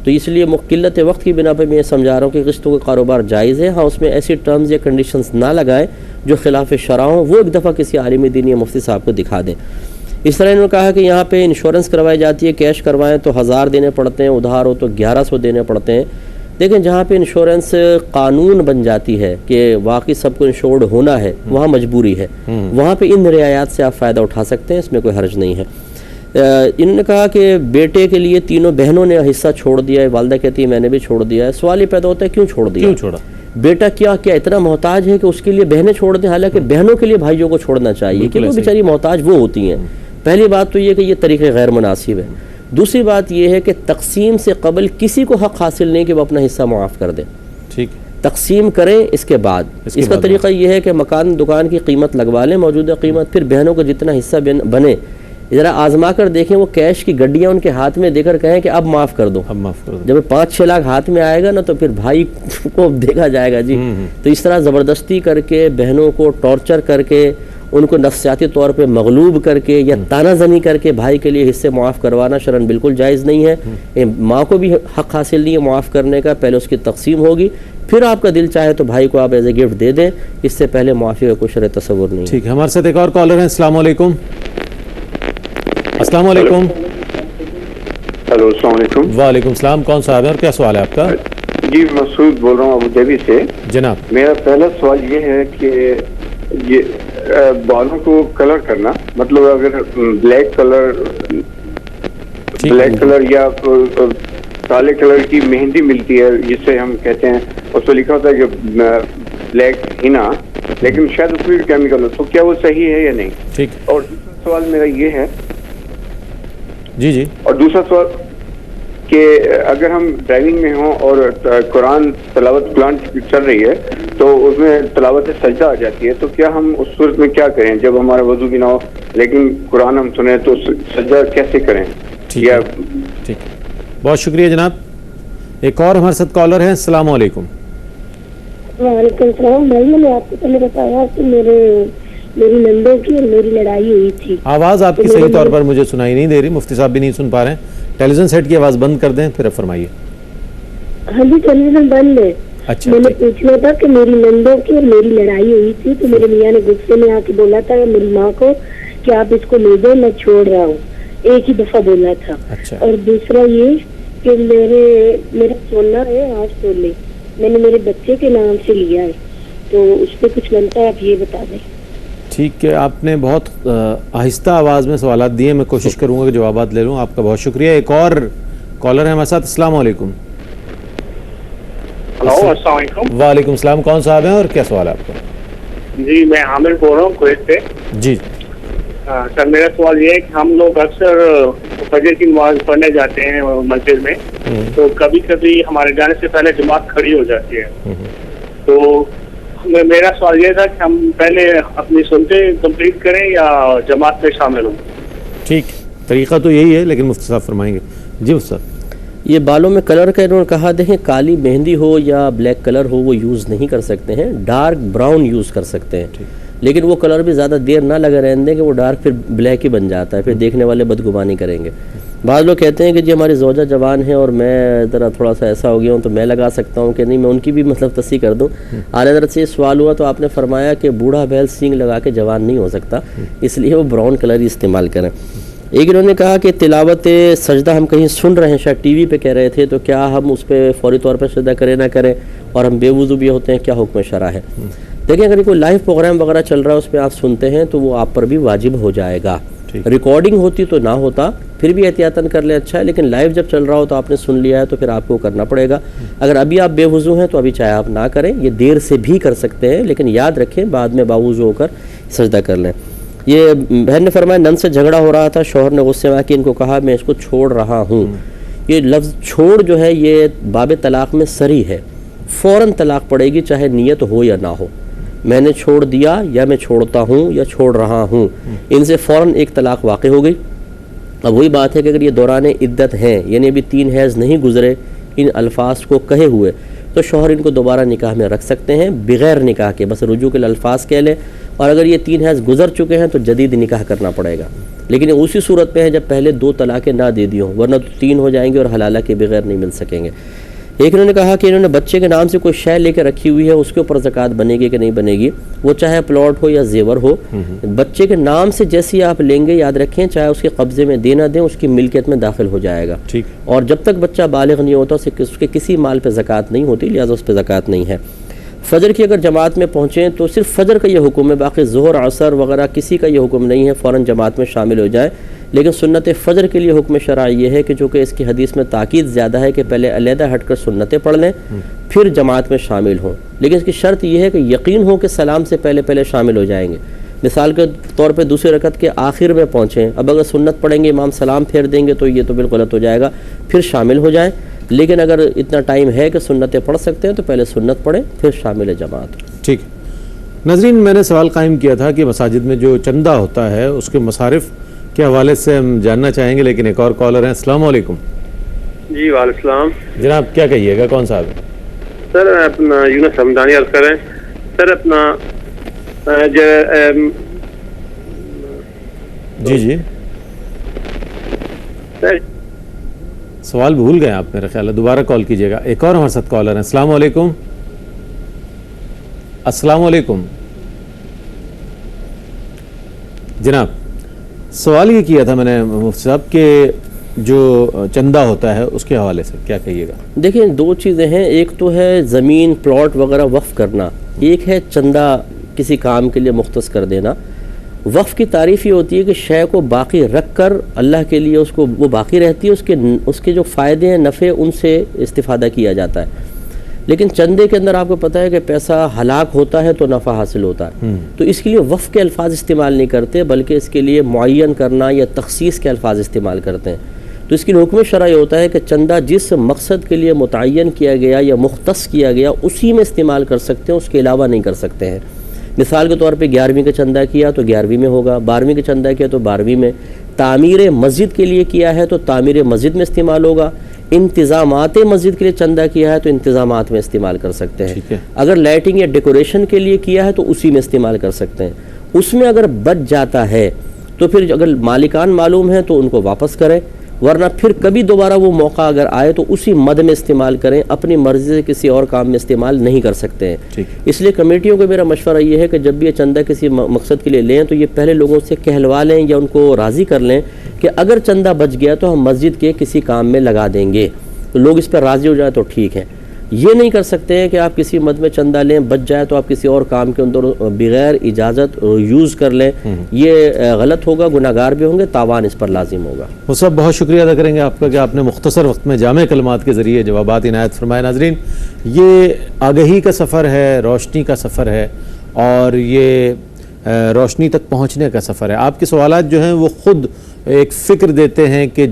تو اس لیے قلت وقت کی بنا پہ میں یہ سمجھا رہا ہوں کہ قسطوں کا کاروبار جائز ہے، ہاں اس میں ایسی ٹرمز یا کنڈیشنز نہ لگائیں جو خلاف شرع ہوں، وہ ایک دفعہ کسی عالم دین یا مفتی صاحب کو دکھا دیں۔ اس طرح انہوں نے کہا کہ یہاں پہ انشورنس کروائی جاتی ہے، کیش کروائیں تو 1000 دینے پڑتے ہیں، ادھار ہو تو 1100 دینے پڑتے ہیں۔ دیکھیں جہاں پہ انشورنس قانون بن جاتی ہے کہ واقعی سب کو انشورڈ ہونا ہے، وہاں مجبوری ہے، وہاں پہ ان رعایات سے آپ فائدہ اٹھا سکتے ہیں، اس میں کوئی حرج نہیں ہے۔ انہوں نے کہا کہ بیٹے کے لیے تینوں بہنوں نے حصہ چھوڑ دیا ہے، والدہ کہتی ہے میں نے بھی چھوڑ دیا ہے، سوال یہ پیدا ہوتا ہے کیوں چھوڑ دیا؟ کیوں چھوڑا؟ بیٹا کیا اتنا محتاج ہے کہ اس کے لیے بہنیں چھوڑ دیں؟ حالانکہ بہنوں کے لیے بھائیوں کو چھوڑنا چاہیے، کہ وہ بیچاری محتاج وہ ہوتی ہیں۔ پہلی بات تو یہ کہ یہ طریقے غیر مناسب ہے، دوسری بات یہ ہے کہ تقسیم سے قبل کسی کو حق حاصل نہیں کہ وہ اپنا حصہ معاف کر دیں، ٹھیک، تقسیم کریں اس کے بعد۔ اس کا طریقہ یہ ہے کہ مکان دکان کی قیمت لگوا لیں، موجودہ قیمت، پھر بہنوں کو جتنا حصہ بنے ذرا آزما کر دیکھیں، وہ کیش کی گڈیاں ان کے ہاتھ میں دے کر کہیں کہ اب معاف کر دو، جب 5-6 لاکھ ہاتھ میں آئے گا نا تو پھر بھائی کو دیکھا جائے گا جی۔ تو اس طرح زبردستی کر کے بہنوں کو ٹارچر کر کے ان کو نفسیاتی طور پہ مغلوب کر کے یا تانا زنی کر کے بھائی کے لیے حصے معاف کروانا شرعاً بالکل جائز نہیں ہے۔ ماں کو بھی حق حاصل نہیں ہے معاف کرنے کا، پہلے اس کی تقسیم ہوگی، پھر آپ کا دل چاہے تو بھائی کو آپ ایز اے گفٹ دے دیں، اس سے پہلے معافی کا کوئی شرعی تصور نہیں۔ ٹھیک ہے، ہمارے ساتھ ایک اور کالر ہیں۔ السلام علیکم۔ السلام علیکم۔ ہلو، السلام علیکم۔ وعلیکم السلام، کون صاحب ہے اور کیا سوال ہے آپ کا؟ جی مسعود بول رہا ہوں ابو ظبی سے۔ جناب میرا پہلا سوال یہ ہے کہ یہ بالوں کو کلر کرنا، مطلب اگر بلیک کلر یا کالے کلر کی مہندی ملتی ہے جس سے ہم کہتے ہیں، اس پہ لکھا ہوتا ہے کہ بلیک ہینا، لیکن شاید اس میں کیمیکل ہو، تو کیا وہ صحیح ہے یا نہیں؟ ٹھیک۔ اور دوسرا سوال میرا یہ ہے، جی اور دوسرا سوال کہ اگر ہم ڈرائیونگ میں ہوں اور قرآن چل رہی ہے تو اس میں تلاوت سجدہ آ جاتی ہے، تو کیا ہم اس صورت میں کیا کریں جب ہمارا وضو بھی نہ ہو لیکن قرآن ہم سنیں تو سجدہ کیسے کریں؟ ٹھیک، بہت شکریہ جناب۔ ایک اور ہمارے ساتھ کالر ہیں۔ السلام علیکم۔ وعلیکم السلام۔ بھائی میں نے آپ کو پہلے بتایا کہ میری نندوں کی اور میری لڑائی ہوئی تھی۔ آواز آپ کی صحیح طور پر مجھے سنائی نہیں دے رہی، مفتی صاحب بھی نہیں سن پا رہے ہیں، ٹیلی ویژن سیٹ کی آواز بند کر دیں پھر فرمائیے۔ ہاں جی ٹیلی ویژن بند ہے۔ اچھا، میں نے پوچھنا تھا کہ میری نندوں کی اور میری لڑائی ہوئی تھی تو میرے میاں نے غصے میں آ کے بولا تھا میری ماں کو کہ آپ اس کو لے دو، میں چھوڑ رہا ہوں، ایک ہی دفعہ بولا تھا۔ اور دوسرا یہ کہ میرا سونا ہے 8 تولے، میں نے میرے بچے کے نام سے لیا ہے، تو اس پہ کچھ بنتا ہے، آپ یہ بتا دیں۔ ٹھیک ہے، آپ نے بہت آہستہ آواز میں سوالات دیے، میں کوشش کروں گا کہ جوابات لے لوں۔ آپ کا بہت شکریہ۔ ایک اور کالر ہے ہمارے ساتھ۔ السلام علیکم۔ السلام علیکم۔ وعلیکم السلام، کون صاحب ہیں اور کیا سوال ہے آپ کا؟ جی میں عامر بول رہا ہوں کویت سے۔ جی سر میرا سوال یہ ہے کہ ہم لوگ اکثر فجر کی نماز پڑھنے جاتے ہیں مسجد میں، تو کبھی کبھی ہمارے جانے سے پہلے جماعت کھڑی ہو جاتی ہے، تو میرا سوال یہ تھا کہ ہم پہلے اپنی سنتیں کمپلیٹ کریں یا جماعت میں شامل ہوں؟ ٹھیک، طریقہ تو یہی ہے لیکن مفتی صاحب فرمائیں گے۔ جی استاد۔ یہ بالوں میں کلر کا انہوں نے کہا دیکھیں کالی مہندی ہو یا بلیک کلر ہو وہ یوز نہیں کر سکتے ہیں، ڈارک براؤن یوز کر سکتے ہیں، لیکن وہ کلر بھی زیادہ دیر نہ لگے رہنے دیں کہ وہ ڈارک پھر بلیک ہی بن جاتا ہے، پھر دیکھنے والے بدگمانی کریں گے۔ بعض لوگ کہتے ہیں کہ جی ہماری زوجہ جوان ہے اور میں ذرا تھوڑا سا ایسا ہو گیا ہوں تو میں لگا سکتا ہوں کہ نہیں، میں ان کی بھی مطلب تصحیح کر دوں۔ اعلیٰ حضرت سے یہ سوال ہوا تو آپ نے فرمایا کہ بوڑھا بیل سینگ لگا کے جوان نہیں ہو سکتا، اس لیے وہ براؤن کلر ہی استعمال کریں۔ ایک انہوں نے کہا کہ تلاوت سجدہ ہم کہیں سن رہے ہیں، شاید ٹی وی پہ کہہ رہے تھے، تو کیا ہم اس پہ فوری طور پہ سجدہ کریں نہ کریں، اور ہم بے وضو بھی ہوتے ہیں، کیا حکم شرع ہے؟ دیکھیں اگر کوئی لائیو پروگرام وغیرہ چل رہا ہے اس پہ آپ سنتے ہیں تو وہ آپ پر بھی واجب ہو جائے گا۔ ریکارڈنگ ہوتی تو نہ ہوتا، پھر بھی احتیاطاً کر لیں اچھا ہے، لیکن لائیو جب چل رہا ہو تو آپ نے سن لیا ہے تو پھر آپ کو کرنا پڑے گا۔ اگر ابھی آپ بے وضو ہیں تو ابھی چاہے آپ نہ کریں، یہ دیر سے بھی کر سکتے ہیں، لیکن یاد رکھیں بعد میں باوضو ہو کر سجدہ کر لیں۔ یہ بہن نے فرمایا نن سے جھگڑا ہو رہا تھا، شوہر نے غصے میں آ کے ان کو کہا میں اس کو چھوڑ رہا ہوں۔ یہ لفظ چھوڑ جو ہے یہ باب طلاق میں صریح ہے، فوراً طلاق پڑے گی چاہے نیت ہو یا نہ ہو۔ میں نے چھوڑ دیا یا میں چھوڑتا ہوں یا چھوڑ رہا ہوں، ان سے فوراً ایک طلاق واقع ہو گئی۔ اب وہی بات ہے کہ اگر یہ دوران عدت ہیں، یعنی ابھی 3 حیض نہیں گزرے ان الفاظ کو کہے ہوئے، تو شوہر ان کو دوبارہ نکاح میں رکھ سکتے ہیں بغیر نکاح کے، بس رجوع کے الفاظ کہہ لیں، اور اگر یہ 3 حیض گزر چکے ہیں تو جدید نکاح کرنا پڑے گا، لیکن اسی صورت پہ ہے جب پہلے 2 طلاقیں نہ دے دی ہوں، ورنہ تو 3 ہو جائیں گے اور حلالہ کے بغیر نہیں مل سکیں گے۔ ایک انہوں نے کہا کہ انہوں نے بچے کے نام سے کوئی شے لے کے رکھی ہوئی ہے، اس کے اوپر زکوٰۃ بنے گی کہ نہیں بنے گی، وہ چاہے پلاٹ ہو یا زیور ہو، بچے کے نام سے جیسی آپ لیں گے یاد رکھیں چاہے اس کے قبضے میں دے نہ دیں اس کی ملکیت میں داخل ہو جائے گا، اور جب تک بچہ بالغ نہیں ہوتا اس کے کسی مال پہ زکوٰۃ نہیں ہوتی، لہٰذا اس پہ زکوٰۃ نہیں ہے۔ فجر کی اگر جماعت میں پہنچیں تو صرف فجر کا یہ حکم ہے، باقی ظہر عصر وغیرہ کسی کا یہ حکم نہیں ہے فوراً جماعت میں شامل ہو جائیں، لیکن سنت فجر کے لیے حکم شرع یہ ہے کہ چونکہ اس کی حدیث میں تاکید زیادہ ہے کہ پہلے علیحدہ ہٹ کر سنتیں پڑھ لیں پھر جماعت میں شامل ہوں، لیکن اس کی شرط یہ ہے کہ یقین ہو کہ سلام سے پہلے شامل ہو جائیں گے۔ مثال کے طور پہ دوسری رکعت کے آخر میں پہنچیں، اب اگر سنت پڑھیں گے امام سلام پھیر دیں گے تو یہ تو بالکل غلط ہو جائے گا، پھر شامل ہو جائیں، لیکن اگر اتنا ٹائم ہے کہ سنتیں پڑھ سکتے ہیں تو پہلے سنت پڑھیں پھر شامل جماعت۔ ٹھیک ہے ناظرین، میں نے سوال قائم کیا تھا کہ مساجد میں جو چندہ ہوتا ہے اس کے مصارف کے حوالے سے ہم جاننا چاہیں گے، لیکن ایک اور کالر ہیں۔ السلام علیکم۔ جی وعلیکم السلام جناب کیا کہیے گا، کون صاحب ہے؟ سر اپنا یونس حمدانی عرض کریں سر، اپنا جی سوال بھول گئے آپ، میرا خیال ہے دوبارہ کال کیجیے گا۔ ایک اور ہمارے ساتھ کالر ہیں۔ السلام علیکم۔ السلام علیکم جناب، سوال یہ کیا تھا میں نے مفتی صاحب کہ جو چندہ ہوتا ہے اس کے حوالے سے کیا کہیے گا؟ دیکھیں 2 چیزیں ہیں، ایک تو ہے زمین پلاٹ وغیرہ وقف کرنا، ایک ہے چندہ کسی کام کے لیے مختص کر دینا۔ وقف کی تعریف یہ ہوتی ہے کہ شے کو باقی رکھ کر اللہ کے لیے اس کو وہ باقی رہتی ہے، اس کے جو فائدے ہیں نفع ان سے استفادہ کیا جاتا ہے، لیکن چندے کے اندر آپ کو پتہ ہے کہ پیسہ ہلاک ہوتا ہے تو نفع حاصل ہوتا ہے، تو اس کے لیے وقف کے الفاظ استعمال نہیں کرتے بلکہ اس کے لیے معین کرنا یا تخصیص کے الفاظ استعمال کرتے ہیں۔ تو اس کی حکم شرع یہ ہوتا ہے کہ چندہ جس مقصد کے لیے متعین کیا گیا یا مختص کیا گیا اسی میں استعمال کر سکتے ہیں، اس کے علاوہ نہیں کر سکتے ہیں۔ مثال کے طور پہ 11ویں کا چندہ کیا تو 11ویں میں ہوگا، 12ویں کا چندہ کیا تو 12ویں میں، تعمیر مسجد کے لیے کیا ہے تو تعمیر مسجد میں استعمال ہوگا، انتظامات مسجد کے لیے چندہ کیا ہے تو انتظامات میں استعمال کر سکتے ہیں، اگر لائٹنگ یا ڈیکوریشن کے لیے کیا ہے تو اسی میں استعمال کر سکتے ہیں۔ اس میں اگر بچ جاتا ہے تو پھر اگر مالکان معلوم ہیں تو ان کو واپس کریں، ورنہ پھر کبھی دوبارہ وہ موقع اگر آئے تو اسی مد میں استعمال کریں، اپنی مرضی سے کسی اور کام میں استعمال نہیں کر سکتے ہیں۔ اس لیے کمیٹیوں کو میرا مشورہ یہ ہے کہ جب بھی یہ چندہ کسی مقصد کے لیے لیں تو یہ پہلے لوگوں سے کہلوا لیں یا ان کو راضی کر لیں کہ اگر چندہ بچ گیا تو ہم مسجد کے کسی کام میں لگا دیں گے، تو لوگ اس پر راضی ہو جائے تو ٹھیک ہے۔ یہ نہیں کر سکتے ہیں کہ آپ کسی مد میں چندہ لیں بچ جائے تو آپ کسی اور کام کے اندر بغیر اجازت یوز کر لیں، یہ غلط ہوگا، گناہ گار بھی ہوں گے، تاوان اس پر لازم ہوگا۔ وہ سب بہت شکریہ ادا کریں گے آپ کا کہ آپ نے مختصر وقت میں جامع کلمات کے ذریعے جوابات عنایت فرمائے۔ ناظرین، یہ آگہی کا سفر ہے، روشنی کا سفر ہے، اور یہ روشنی تک پہنچنے کا سفر ہے۔ آپ کے سوالات جو ہیں وہ خود ایک فکر دیتے ہیں کہ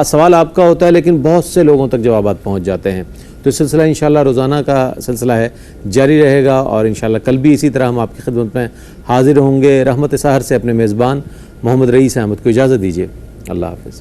سوال آپ کا ہوتا ہے لیکن بہت سے لوگوں تک جوابات پہنچ جاتے ہیں، تو سلسلہ انشاءاللہ روزانہ کا سلسلہ ہے، جاری رہے گا، اور انشاءاللہ کل بھی اسی طرح ہم آپ کی خدمت میں حاضر ہوں گے۔ رحمت سحر سے اپنے میزبان محمد رئیس احمد کو اجازت دیجیے، اللہ حافظ۔